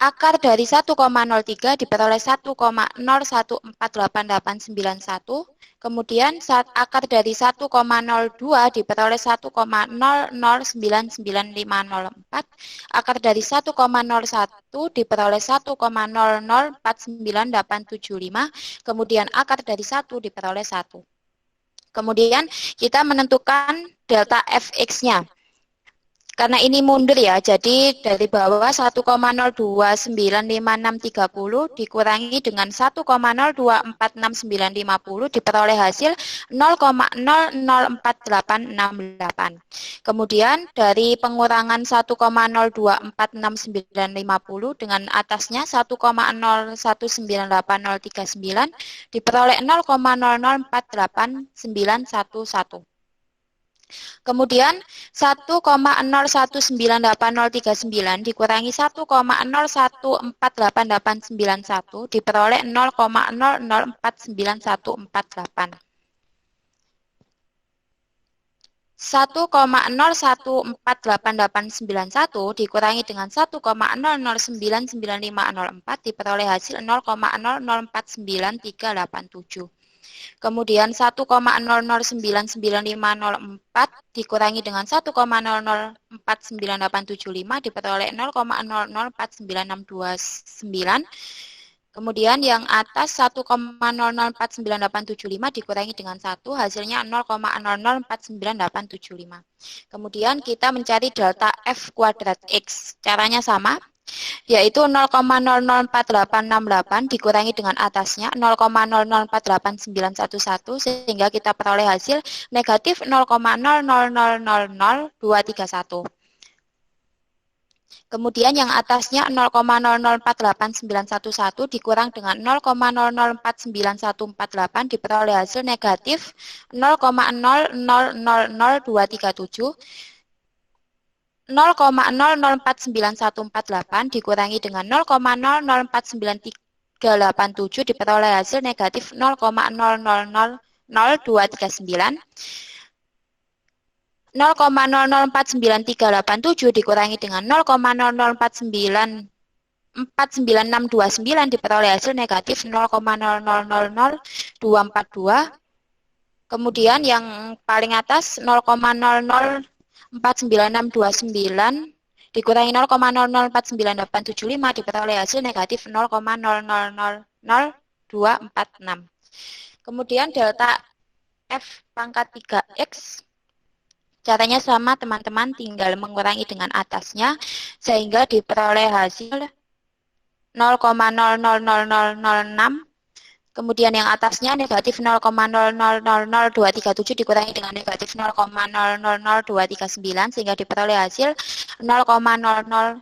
Akar dari 1,03 diperoleh 1,01488891. Kemudian akar dari 1,02 diperoleh 1,009954. Akar dari 1,01 diperoleh 1,00498875. Kemudian akar dari 1 diperoleh 1. Kemudian kita menentukan delta fx-nya. Karena ini mundur ya, jadi dari bawah 1,029630 dikurangi dengan 1,024690 diperoleh hasil 0,004868. Kemudian dari pengurangan 1,024690 dengan atasnya 1,01980039 diperoleh 0,004891. Kemudian 1,01980039 dikurangi 1,01488891 diperoleh 0,004948. 1,01488891 dikurangi dengan 1,009954 diperoleh hasil 0,00493887. Kemudian 1,009954 dikurangi dengan 1,004985 diperoleh 0,004969. Kemudian yang atas 1,004985 dikurangi dengan 1 hasilnya 0,004985. Kemudian kita mencari delta f kuadrat x. Caranya sama, yaitu 0,004868 dikurangi dengan atasnya 0,00489111 sehingga kita peroleh hasil negatif 0,00000231. Kemudian yang atasnya 0,00489111 dikurang dengan 0,00494148 diperoleh hasil negatif 0,000237. 0,00494148 dikurangi dengan 0,004937 diperoleh hasil negatif 0,000239. 0,004937 dikurangi dengan 0,00494969 diperoleh hasil negatif 0,000242. Kemudian yang paling atas 0,004969 dikurangi 0,004985 diperoleh hasil negatif 0,000246. Kemudian delta f pangkat 3x. Caranya sama teman-teman, tinggal mengurangi dengan atasnya sehingga diperoleh hasil 0,000006. Kemudian yang atasnya negatif 0,000237 dikurangi dengan negatif 0,000239 sehingga diperoleh hasil 0,0002.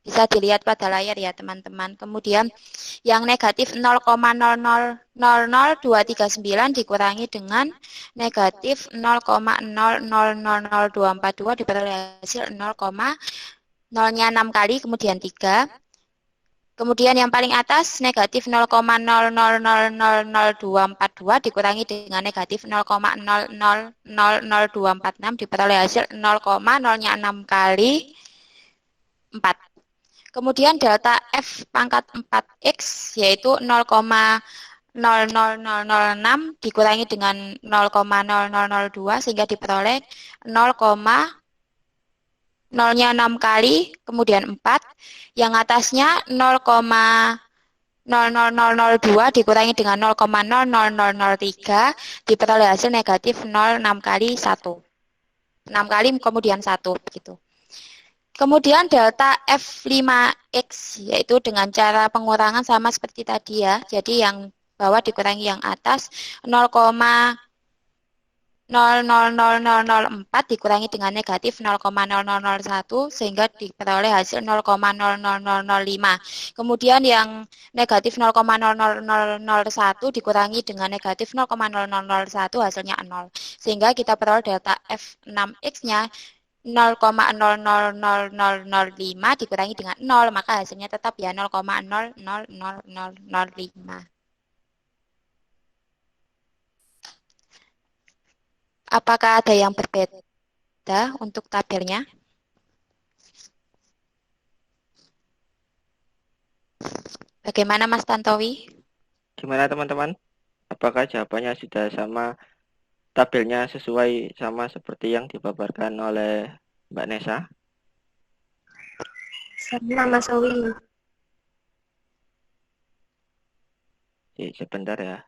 Bisa dilihat pada layar ya teman-teman. Kemudian yang negatif 0,000239 dikurangi dengan negatif 0,000242 diperoleh hasil 0,0-nya 6 kali kemudian 3. Kemudian yang paling atas negatif 0,000242 dikurangi dengan negatif 0,000246 diperoleh hasil 0,0-nya 6 kali 4. Kemudian delta f pangkat 4x yaitu 0,00006 dikurangi dengan 0,0002 sehingga diperoleh 0,0-nya 6 kali kemudian 4. Yang atasnya 0,00002 dikurangi dengan 0,00003 diperoleh hasil negatif 0,6 kali 1. 6 kali kemudian 1 begitu. Kemudian delta F5X, yaitu dengan cara pengurangan sama seperti tadi ya. Jadi yang bawah dikurangi yang atas, 0,000004 dikurangi dengan negatif 0,0001 sehingga diperoleh hasil 0,00005. Kemudian yang negatif 0,00001 dikurangi dengan negatif 0,0001 hasilnya 0. Sehingga kita peroleh delta F6X-nya 0,000005 dikurangi dengan 0, maka hasilnya tetap ya 0,00005. Apakah ada yang berbeda untuk tabelnya? Bagaimana Mas Tantowi? Gimana teman-teman? Apakah jawabannya sudah sama, tabelnya sesuai sama seperti yang dipaparkan oleh Mbak Nesa? Sama Mas Owi. Oke, sebentar ya.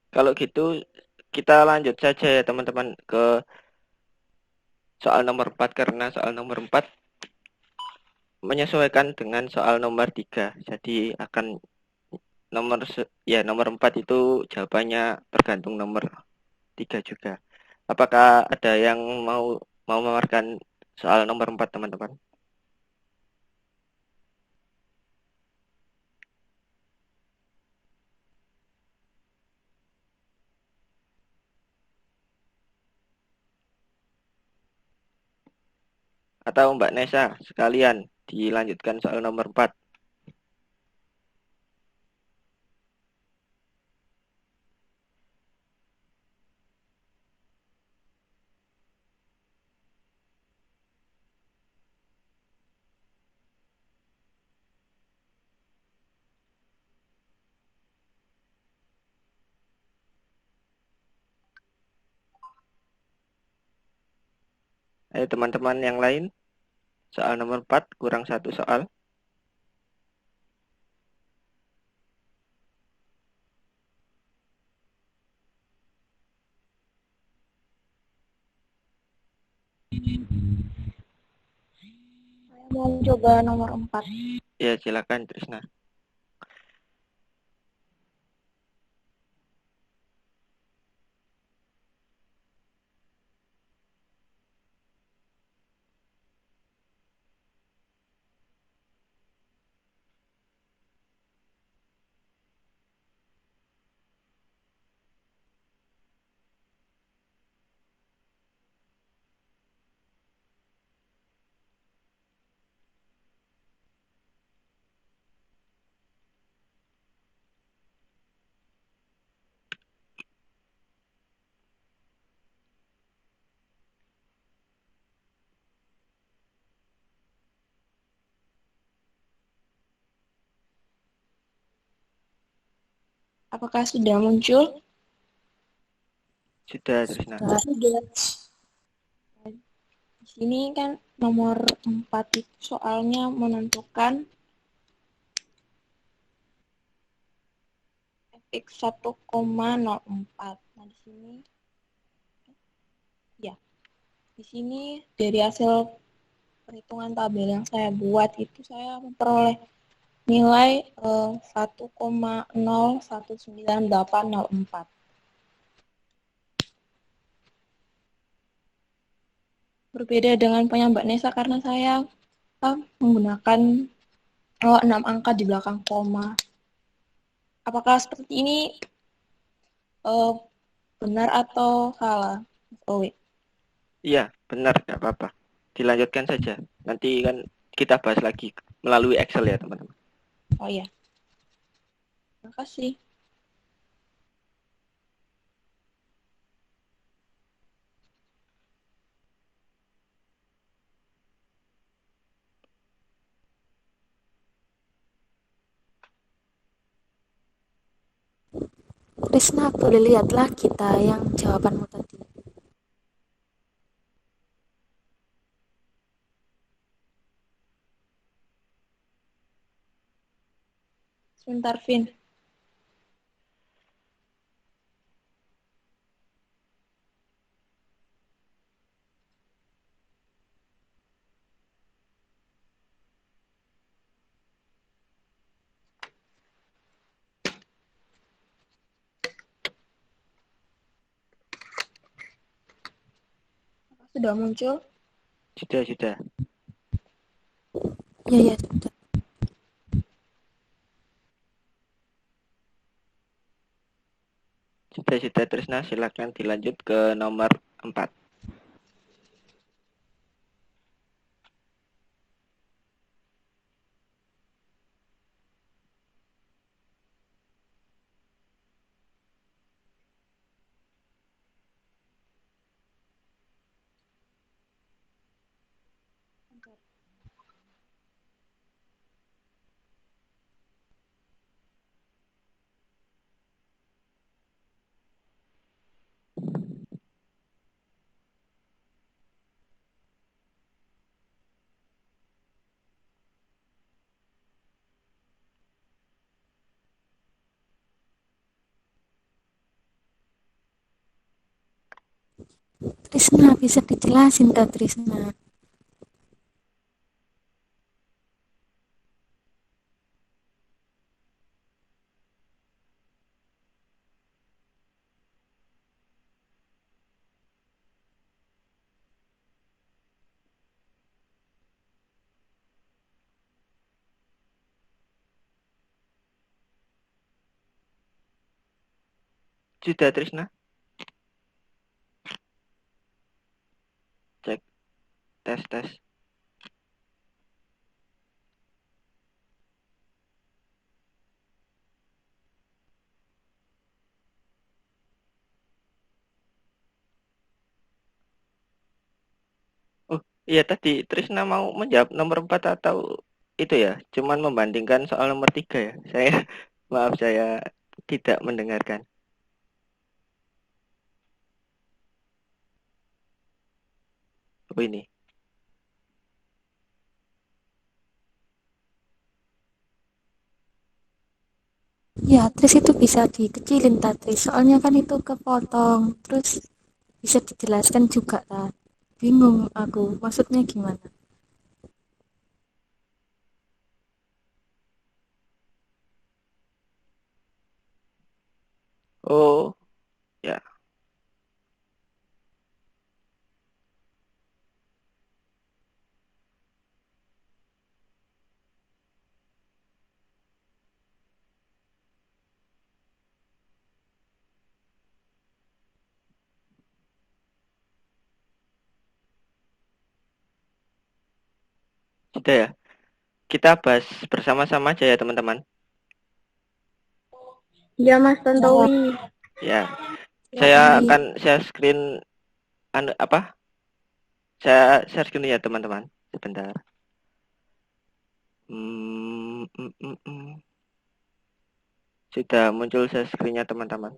Kalau gitu kita lanjut saja ya teman-teman ke soal nomor 4, karena soal nomor 4 menyesuaikan dengan soal nomor 3. Jadi akan nomor 4 itu jawabannya tergantung nomor 3 juga. Apakah ada yang mau memaparkan soal nomor 4 teman-teman? Atau Mbak Nesa sekalian dilanjutkan soal nomor 4. Ayo teman-teman yang lain, soal nomor 4 kurang 1 soal. Saya mau coba nomor 4. Ya silakan Trisna. Apakah sudah muncul? Sudah Trisna. Sudah. Di sini kan nomor 4 itu soalnya menentukan fx 1,04. Nah, di sini ya. Di sini dari hasil perhitungan tabel yang saya buat itu saya memperoleh nilai 1,019804. Berbeda dengan punya Mbak Nesa karena saya menggunakan 6 angka di belakang koma. Apakah seperti ini benar atau salah? Oh, Iya, benar, nggak apa-apa. Dilanjutkan saja. Nanti kan kita bahas lagi melalui Excel ya teman-teman. oh iya. Terima kasih. Risna, boleh lihatlah kita yang jawabanmu tadi. Sebentar, Vin. Sudah muncul? Sudah. Ya, sudah. Sudah, Trisna, silakan dilanjut ke nomor 4. Trisna, bisa dijelasin tak Trisna? Sudah, Trisna. Cek. Tes. Oh, iya tadi Trisna mau menjawab nomor 4 atau itu ya? Cuman membandingkan soal nomor 3 ya. Maaf, saya tidak mendengarkan. Oh, ini. Ya, Tris itu bisa dikecilin tak Tris, soalnya kan itu kepotong. Terus bisa dijelaskan juga tak? Bingung aku, maksudnya gimana? Oh, ya. Sudah ya. Kita bahas bersama-sama aja ya, teman-teman. Iya, Mas Tantowi. Ya. Saya akan share screen Saya share screen ya, teman-teman. Sebentar. Sudah muncul share screen-nya, teman-teman.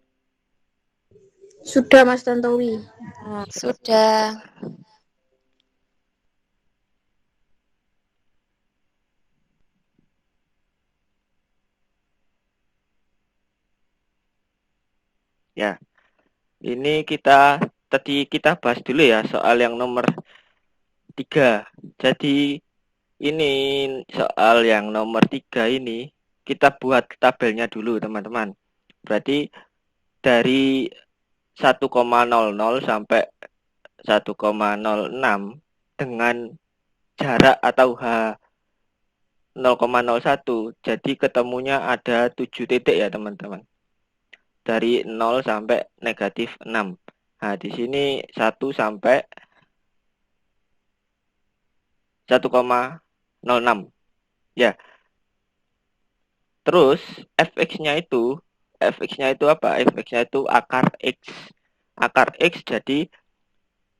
Sudah, Mas Tantowi. Sudah. Ya. Ini tadi kita bahas dulu ya soal yang nomor 3. Jadi ini soal yang nomor 3 ini kita buat tabelnya dulu, teman-teman. Berarti dari 1,00 sampai 1,06 dengan jarak atau H 0,01. Jadi ketemunya ada 7 titik ya, teman-teman. Dari 0 sampai negatif 6. Nah, di sini 1 sampai 1,06. Ya. Terus fx-nya itu apa? Fx-nya itu akar X. Akar X, jadi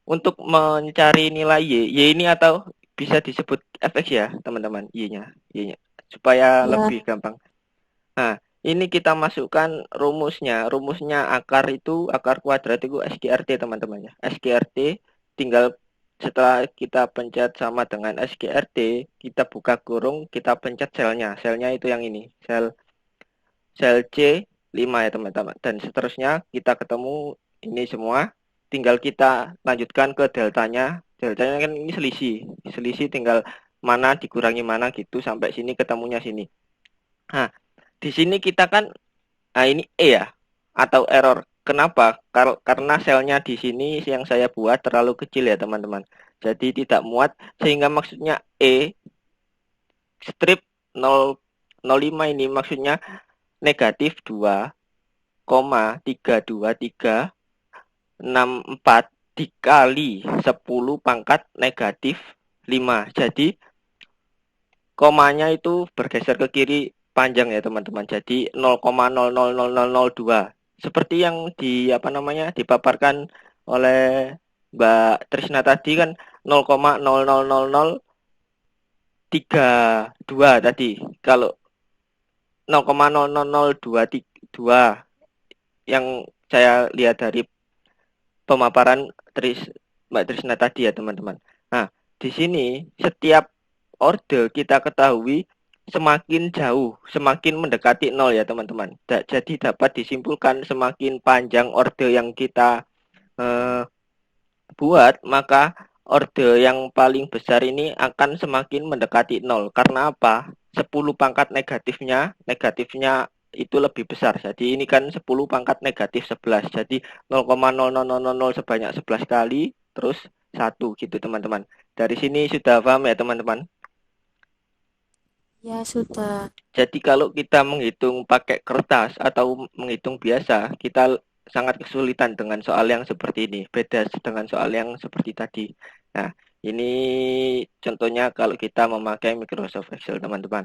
untuk mencari nilai Y ini atau bisa disebut fx ya, teman-teman, Y-nya. Supaya lebih gampang. Nah, ini kita masukkan rumusnya. Rumusnya akar kuadrat itu SGRT, teman-teman ya. SGRT tinggal setelah kita pencet sama dengan SGRT, kita buka kurung, kita pencet selnya. Selnya itu yang ini, sel sel C 5 ya teman-teman. Dan seterusnya kita ketemu ini semua. Tinggal kita lanjutkan ke deltanya. Deltanya kan ini selisih. Selisih tinggal mana dikurangi mana gitu sampai sini ketemunya sini. Nah, di sini kita kan ini E ya atau error. Kenapa? Karena selnya di sini yang saya buat terlalu kecil ya teman-teman. Jadi tidak muat sehingga maksudnya E strip 0,05 ini maksudnya negatif 2,32364 dikali 10 pangkat negatif 5. Jadi komanya itu bergeser ke kiri panjang ya teman-teman. Jadi 0,000002. Seperti yang dipaparkan oleh Mbak Trisna tadi kan 0,000032 tadi. Kalau 0,00022 yang saya lihat dari pemaparan Mbak Trisna tadi ya teman-teman. Nah, di sini setiap orde kita ketahui semakin jauh, semakin mendekati 0 ya teman-teman. Jadi dapat disimpulkan semakin panjang orde yang kita buat, maka orde yang paling besar ini akan semakin mendekati 0. Karena apa? 10 pangkat negatifnya itu lebih besar. Jadi ini kan 10 pangkat negatif 11. Jadi 0,0000 sebanyak 11 kali, terus 1 gitu teman-teman. Dari sini sudah paham ya teman-teman? Ya, sudah. Jadi kalau kita menghitung pakai kertas atau menghitung biasa, kita sangat kesulitan dengan soal yang seperti ini. Beda dengan soal yang seperti tadi. Nah, ini contohnya kalau kita memakai Microsoft Excel teman-teman.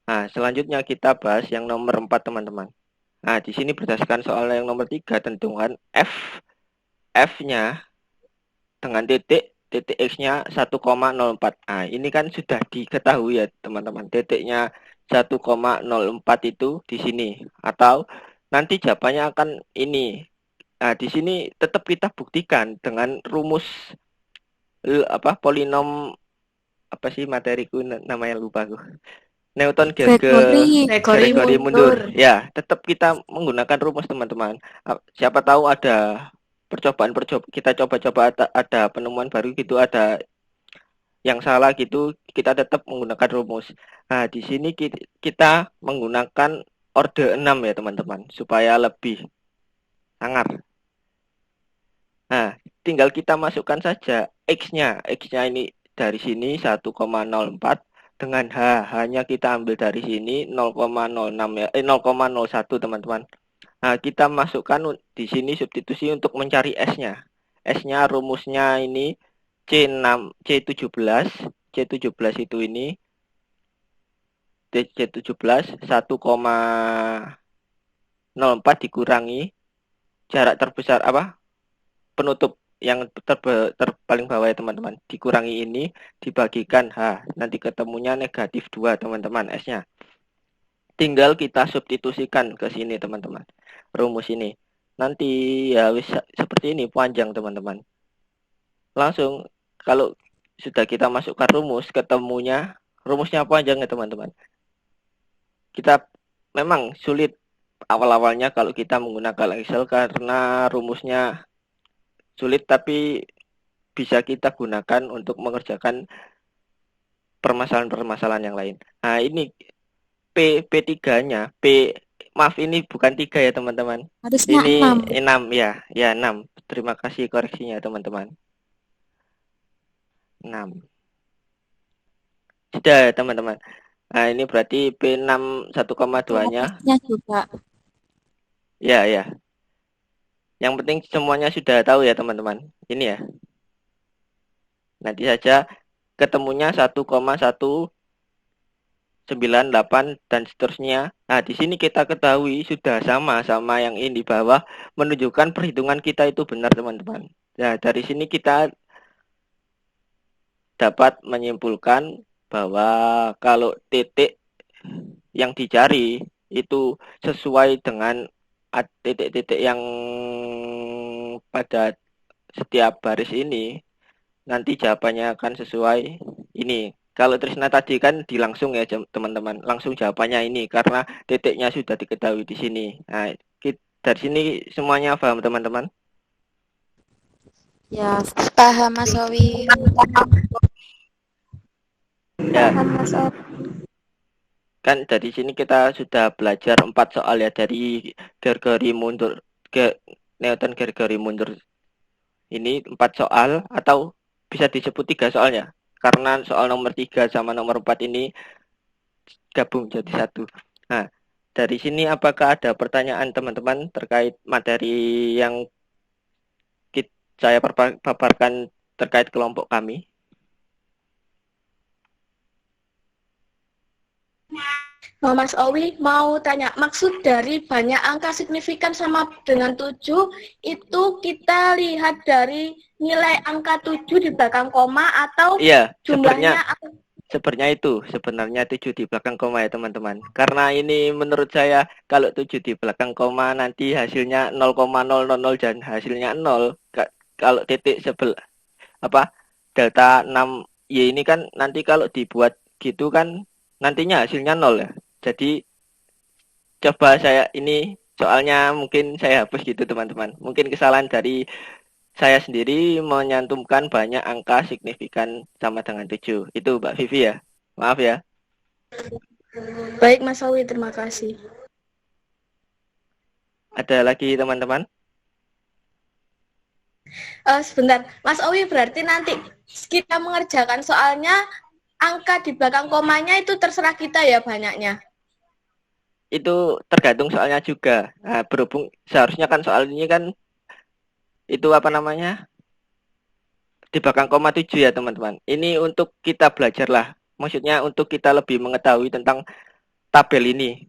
Nah, selanjutnya kita bahas yang nomor 4 teman-teman. Nah, di sini berdasarkan soal yang nomor 3 tentukan F-nya dengan titik X-nya 1,04. Nah, ini kan sudah diketahui ya teman-teman. Titiknya 1,04 itu di sini atau nanti jawabannya akan ini. Nah, di sini tetap kita buktikan dengan rumus polinom materiku namanya lupa aku. Newton Gregory mundur. Ya, tetap kita menggunakan rumus teman-teman. Siapa tahu ada percobaan kita coba-coba ada penemuan baru gitu, ada yang salah gitu, kita tetap menggunakan rumus. Nah, di sini kita menggunakan orde 6 ya teman-teman supaya lebih sangar. Nah, tinggal kita masukkan saja X-nya. X-nya ini dari sini 1,04 dengan H-nya kita ambil dari sini 0,01 teman-teman. Nah, kita masukkan di sini substitusi untuk mencari S-nya. S-nya rumusnya ini C17 itu ini C17 1,04 dikurangi jarak terbesar penutup yang paling bawah ya teman-teman, dikurangi ini dibagikan H, nanti ketemunya negatif 2 teman-teman S-nya. Tinggal kita substitusikan ke sini teman-teman, rumus ini. Nanti ya seperti ini panjang teman-teman. Langsung kalau sudah kita masukkan rumus, ketemunya rumusnya panjang ya teman-teman. Kita memang sulit awal-awalnya kalau kita menggunakan Excel karena rumusnya sulit, tapi bisa kita gunakan untuk mengerjakan permasalahan-permasalahan yang lain. Nah, ini P3-nya, maaf ini bukan 3 ya teman-teman. Harusnya ini 6. 6 ya 6. Terima kasih koreksinya teman-teman. 6. Sudah teman-teman. Nah, ini berarti P6 1,2-nya. Juga. Ya. Yang penting semuanya sudah tahu ya teman-teman. Ini ya. Nanti saja ketemunya 1,198 dan seterusnya. Nah, di sini kita ketahui sudah sama yang ini di bawah, menunjukkan perhitungan kita itu benar teman-teman. Nah, dari sini kita dapat menyimpulkan bahwa kalau titik yang dicari itu sesuai dengan titik-titik yang pada setiap baris ini, nanti jawabannya akan sesuai ini. Kalau Trisna tadi kan dilangsung ya teman-teman, langsung jawabannya ini karena titiknya sudah diketahui di sini. Nah, dari sini semuanya paham teman-teman? Ya, Paham Mas Owi. Ya, Paham Mas Owi. kan dari sini kita sudah belajar 4 soal ya dari Gregory mundur ke Newton Gregory mundur. Ini 4 soal atau bisa disebut 3 soalnya. Karena soal nomor 3 sama nomor 4 ini gabung jadi satu. Nah, dari sini apakah ada pertanyaan teman-teman terkait materi yang saya paparkan terkait kelompok kami? Mas Owi mau tanya, maksud dari banyak angka signifikan sama dengan 7 itu kita lihat dari nilai angka 7 di belakang koma atau iya, jumlahnya? Sebenarnya 7 di belakang koma ya teman-teman. Karena ini menurut saya kalau 7 di belakang koma nanti hasilnya 0,000 dan hasilnya 0. Kalau titik delta 6 Y ini kan nanti kalau dibuat gitu kan nantinya hasilnya 0 ya. Jadi coba saya ini soalnya mungkin saya hapus gitu teman-teman. Mungkin kesalahan dari saya sendiri menyantumkan banyak angka signifikan sama dengan 7. Itu Mbak Vivi ya. Maaf ya. Baik Mas Owi, terima kasih. Ada lagi teman-teman? Sebentar, Mas Owi, berarti nanti kita mengerjakan soalnya angka di belakang komanya itu terserah kita ya banyaknya? Itu tergantung soalnya juga. Nah, berhubung seharusnya kan soal ini kan itu di belakang koma 7 ya teman-teman. Ini untuk kita belajar lah. Maksudnya untuk kita lebih mengetahui tentang tabel ini.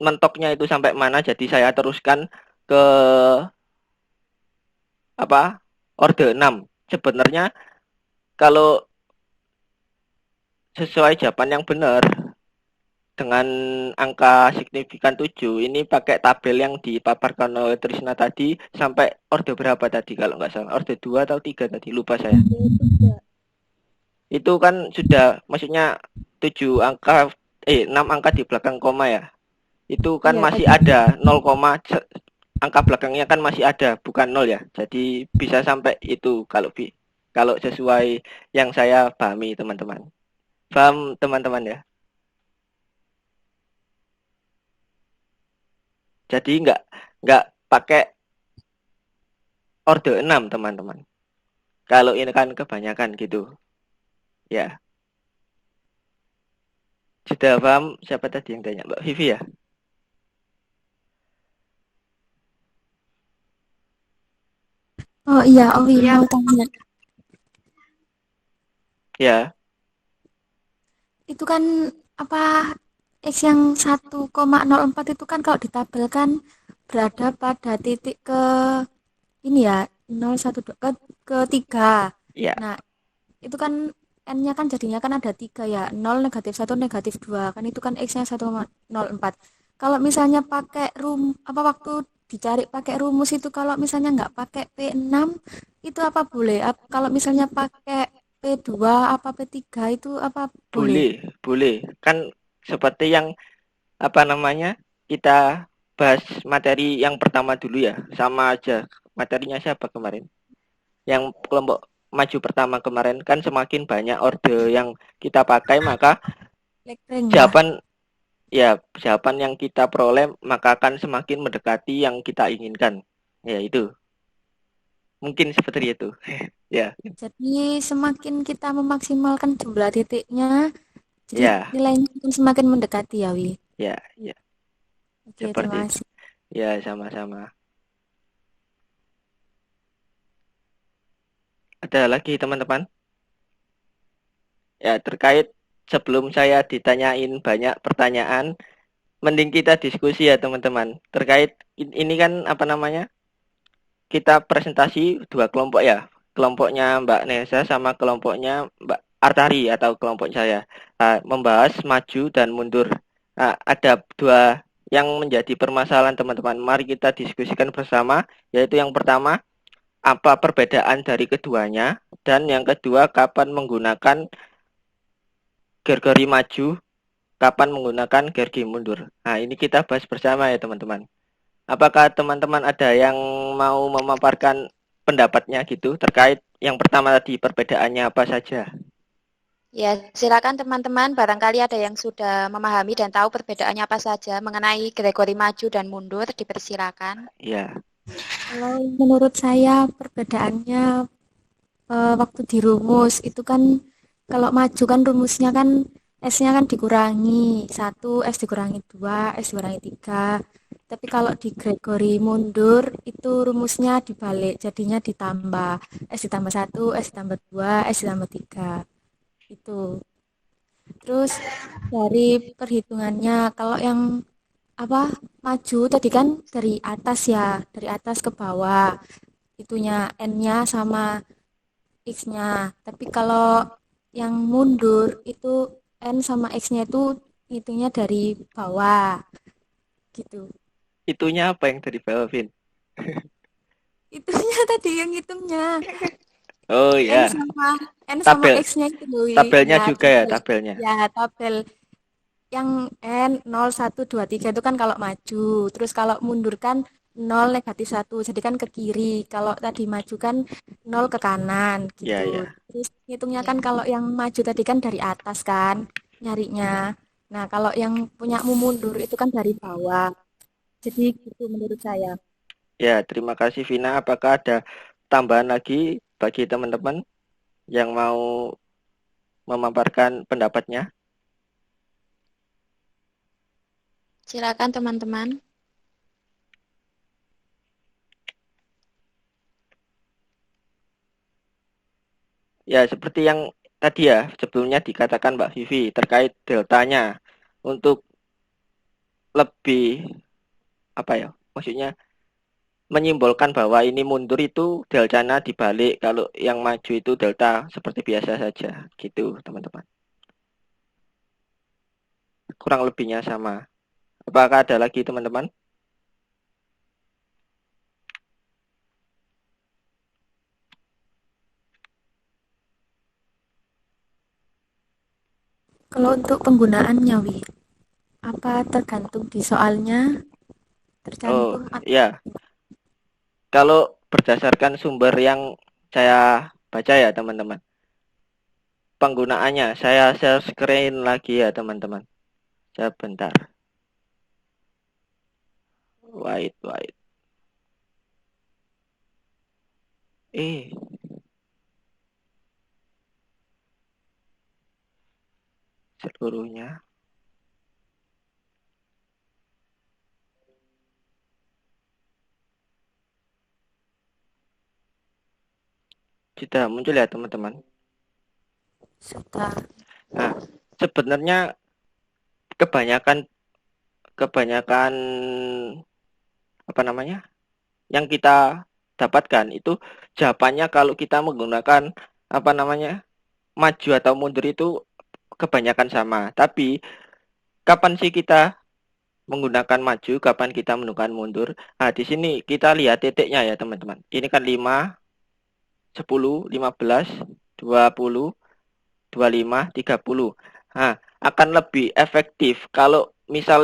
Mentoknya itu sampai mana, jadi saya teruskan ke orde 6. Sebenarnya kalau sesuai jawaban yang benar dengan angka signifikan 7 ini pakai tabel yang dipaparkan oleh Trisna tadi sampai orde berapa tadi kalau nggak salah, orde 2 atau 3 tadi, lupa saya. Itu kan sudah maksudnya 6 angka di belakang koma ya. Itu kan masih ada 0, angka belakangnya kan masih ada, bukan 0 ya. Jadi bisa sampai itu kalau sesuai yang saya pahami teman-teman. Paham teman-teman ya? Jadi nggak pakai orde 6 teman-teman. Kalau ini kan kebanyakan gitu. Ya. Sudah paham siapa tadi yang tanya? Mbak Vivi ya? Oh iya, Owi mau tanya. Ya. Itu kan X yang 1,04 itu kan kalau ditabelkan berada pada titik ke ini ya 012 ke 3. Ya. Nah, itu kan N-nya kan jadinya kan ada 3 ya. 0, -1, -2. Kan itu kan X-nya 1,04. Kalau misalnya pakai waktu dicari pakai rumus itu kalau misalnya nggak pakai P6 itu apa boleh? Kalau misalnya pakai P2 apa P3 itu apa boleh? Boleh. Kan seperti yang kita bahas materi yang pertama dulu ya. Sama aja. Materinya siapa kemarin? Yang kelompok maju pertama kemarin kan semakin banyak orde yang kita pakai maka jawaban yang kita peroleh maka akan semakin mendekati yang kita inginkan. Ya itu. Mungkin seperti itu. Ya. Jadi semakin kita memaksimalkan jumlah titiknya, jadi ya. nilainya semakin mendekati ya, Wi. Ya. Oke, terima kasih. Ya, sama-sama. Ada lagi teman-teman? Ya, terkait sebelum saya ditanyain banyak pertanyaan, mending kita diskusi ya teman-teman. Terkait ini kan kita presentasi 2 kelompok ya. Kelompoknya Mbak Nesa sama kelompoknya Mbak Artari atau kelompok saya. Membahas maju dan mundur. Ada 2 yang menjadi permasalahan teman-teman. Mari kita diskusikan bersama, yaitu yang pertama, apa perbedaan dari keduanya, dan yang kedua, kapan menggunakan Gregory maju, kapan menggunakan Gregory mundur. Nah, ini kita bahas bersama ya teman-teman. Apakah teman-teman ada yang mau memaparkan pendapatnya gitu terkait yang pertama tadi perbedaannya apa saja? Ya, silakan teman-teman, barangkali ada yang sudah memahami dan tahu perbedaannya apa saja mengenai Gregory maju dan mundur, dipersilakan. Ya. Kalau menurut saya perbedaannya waktu dirumus itu kan kalau maju kan rumusnya kan S-nya kan dikurangi 1, S dikurangi 2, S dikurangi 3. Tapi kalau di Gregory mundur itu rumusnya dibalik, jadinya ditambah. S ditambah 1, S ditambah 2, S ditambah 3. Itu. Terus dari perhitungannya kalau yang maju tadi kan dari atas ya, dari atas ke bawah. Itunya N-nya sama X-nya. Tapi kalau yang mundur itu N sama X-nya itu hitungnya dari bawah. Gitu. Itunya apa yang dari bawah, Vin? Itunya tadi yang hitungnya. Oh ya. N sama X-nya itu loh. Tabelnya ya, juga tabel, ya, tabelnya. Ya, tabel yang N 0, 1, 2, 3 itu kan kalau maju. Terus kalau mundur kan 0, negatif 1. Jadi kan ke kiri. Kalau tadi maju kan 0 ke kanan gitu. Ya. Terus hitungnya kan kalau yang maju tadi kan dari atas kan nyarinya. Nah, kalau yang punyamu mundur itu kan dari bawah. Jadi gitu menurut saya. Ya, terima kasih Vina. Apakah ada tambahan lagi bagi teman-teman yang mau memaparkan pendapatnya? Silakan teman-teman. Ya, seperti yang tadi ya sebelumnya dikatakan Mbak Vivi terkait deltanya untuk lebih maksudnya menyimbolkan bahwa ini mundur itu deltanya dibalik, kalau yang maju itu delta seperti biasa saja gitu teman-teman. Kurang lebihnya sama. Apakah ada lagi teman-teman? Kalau untuk penggunaannya, Wi, apa tergantung di soalnya? Tercantum ya. Kalau berdasarkan sumber yang saya baca ya teman-teman, penggunaannya saya share screen lagi ya teman-teman. Sebentar. Wait. Seluruhnya. Sudah muncul ya teman-teman? Sudah. Nah, sebenarnya kebanyakan yang kita dapatkan itu jawabannya kalau kita menggunakan maju atau mundur itu kebanyakan sama. Tapi kapan sih kita menggunakan maju, kapan kita menggunakan mundur? Nah, di sini kita lihat titiknya ya teman-teman. Ini kan 5, 10, 15, 20, 25, 30. Nah, akan lebih efektif kalau misal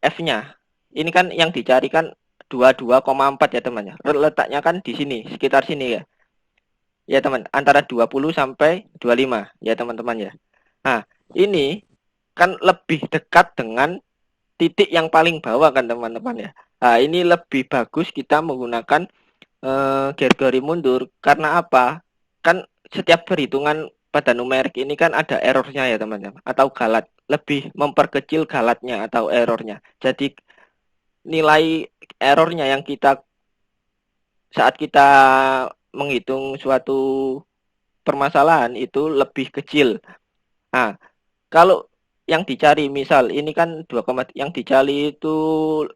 F-nya ini kan yang dicari kan 22,4 ya teman ya. Letaknya kan di sini, sekitar sini ya. Ya teman, antara 20 sampai 25 ya teman-teman ya. Nah, ini kan lebih dekat dengan titik yang paling bawah kan teman-teman ya. Nah, ini lebih bagus kita menggunakan Gregory mundur. Karena apa? Kan setiap perhitungan pada numerik ini kan ada errornya ya teman-teman, atau galat. Lebih memperkecil galatnya atau errornya. Jadi nilai errornya yang saat kita menghitung suatu permasalahan itu lebih kecil. Nah, kalau yang dicari misal ini kan 2, yang dicari itu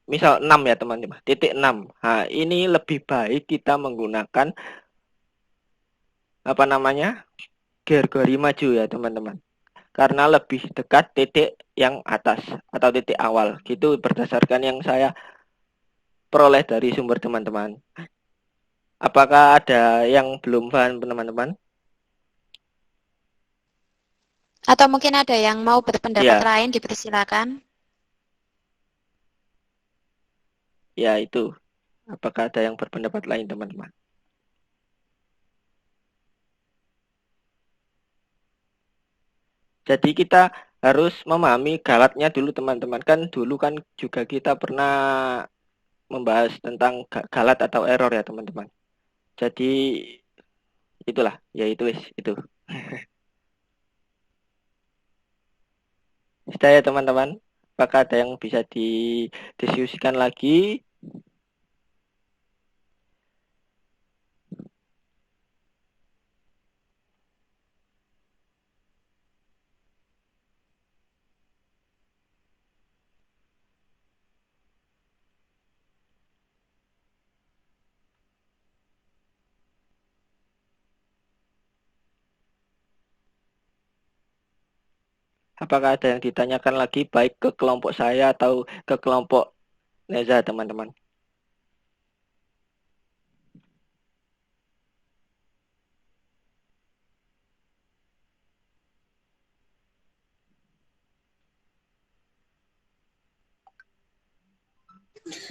misal 6 ya teman-teman, titik 6. Nah, ini lebih baik kita menggunakan Gregory maju ya teman-teman. Karena lebih dekat titik yang atas atau titik awal. Gitu berdasarkan yang saya peroleh dari sumber teman-teman. Apakah ada yang belum paham teman-teman? Atau mungkin ada yang mau berpendapat Ya, lain, dipersilakan. ya itu. Apakah ada yang berpendapat lain, teman-teman? Jadi kita harus memahami galatnya dulu, teman-teman. Kan dulu kan juga kita pernah membahas tentang galat atau error ya, teman-teman. Jadi itulah, ya itu itu. Sudah ya, teman-teman. Apakah ada yang bisa didiskusikan lagi? Apakah ada yang ditanyakan lagi baik ke kelompok saya atau ke kelompok Neza, teman-teman?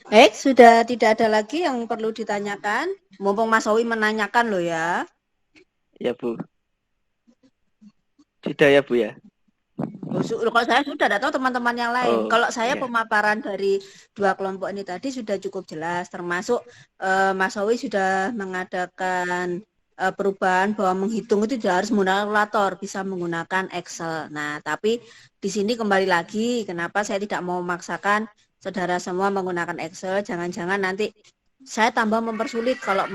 Baik, sudah tidak ada lagi yang perlu ditanyakan. Mumpung Mas Owi menanyakan loh ya. Ya, Bu. Sudah ya, Bu ya? Kalau saya sudah, tidak tahu teman-teman yang lain. Kalau saya iya. pemaparan dari dua kelompok ini tadi sudah cukup jelas, termasuk Mas Owi sudah mengadakan perubahan bahwa menghitung itu tidak harus menggunakan kalkulator, bisa menggunakan Excel. Nah, tapi di sini kembali lagi, kenapa saya tidak mau memaksakan saudara semua menggunakan Excel, jangan-jangan nanti saya tambah mempersulit kalau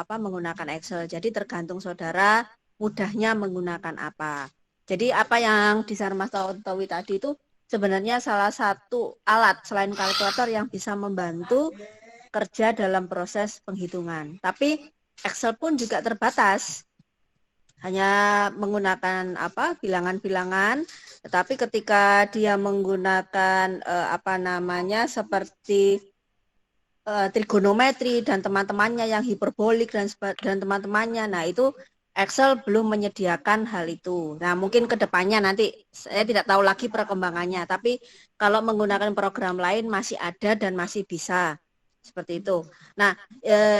menggunakan Excel. Jadi tergantung saudara mudahnya menggunakan apa. Jadi apa yang disampaikan Mas Tontowi tadi itu sebenarnya salah satu alat selain kalkulator yang bisa membantu kerja dalam proses penghitungan. Tapi Excel pun juga terbatas. Hanya menggunakan bilangan-bilangan, tetapi ketika dia menggunakan seperti trigonometri dan teman-temannya yang hiperbolik dan teman-temannya, nah itu Excel belum menyediakan hal itu. Nah, mungkin ke depannya nanti saya tidak tahu lagi perkembangannya, tapi kalau menggunakan program lain masih ada dan masih bisa. Seperti itu. Nah,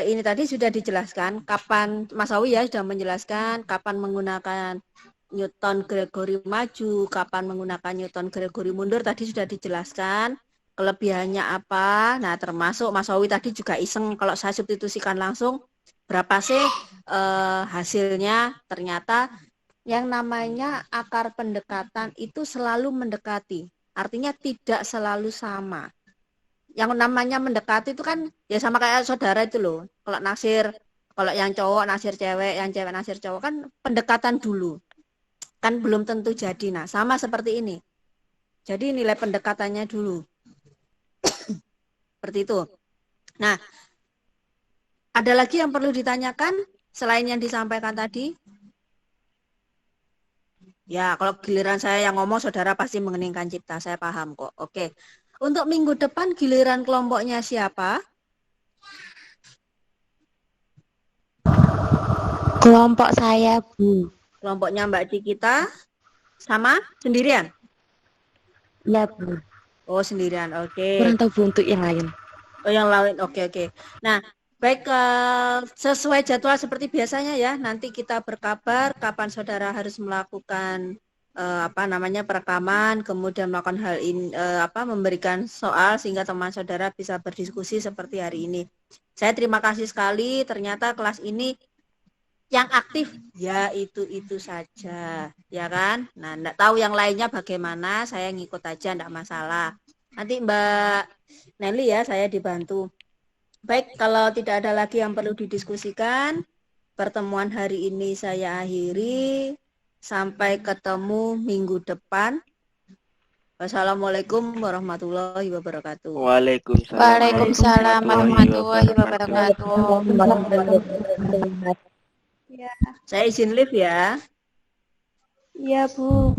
ini tadi sudah dijelaskan kapan Mas Awi ya sudah menjelaskan kapan menggunakan Newton Gregory maju, kapan menggunakan Newton Gregory mundur tadi sudah dijelaskan. Kelebihannya apa? Nah, termasuk Mas Awi tadi juga iseng kalau saya substitusikan langsung berapa sih hasilnya, ternyata yang namanya akar pendekatan itu selalu mendekati. Artinya tidak selalu sama. Yang namanya mendekati itu kan ya sama kayak saudara itu loh. Kalau naksir, kalau yang cowok naksir cewek, yang cewek naksir cowok kan pendekatan dulu. Kan belum tentu jadi. Nah, sama seperti ini. Jadi nilai pendekatannya dulu. Seperti itu. Nah, ada lagi yang perlu ditanyakan selain yang disampaikan tadi? Ya, kalau giliran saya yang ngomong, saudara pasti mengeningkan cipta. Saya paham kok. Oke. Untuk minggu depan giliran kelompoknya siapa? Kelompok saya, Bu. Kelompoknya Mbak Cikita sama sendirian? Ya, Bu. Oh, sendirian. Oke. Kurang tahu Bu untuk yang lain. Oh, yang lain. Oke. Nah, baik, sesuai jadwal seperti biasanya ya. Nanti kita berkabar kapan saudara harus melakukan perekaman, kemudian melakukan hal ini, memberikan soal sehingga teman saudara bisa berdiskusi seperti hari ini. Saya terima kasih sekali. Ternyata kelas ini yang aktif ya itu saja, ya kan? Nah, enggak tahu yang lainnya bagaimana. Saya ngikut aja, enggak masalah. Nanti Mbak Nelly ya, saya dibantu. Baik, kalau tidak ada lagi yang perlu didiskusikan, pertemuan hari ini saya akhiri. Sampai ketemu minggu depan. Wassalamualaikum warahmatullahi wabarakatuh. Waalaikumsalam warahmatullahi wabarakatuh. Ya. Saya izin live ya. Iya, Bu.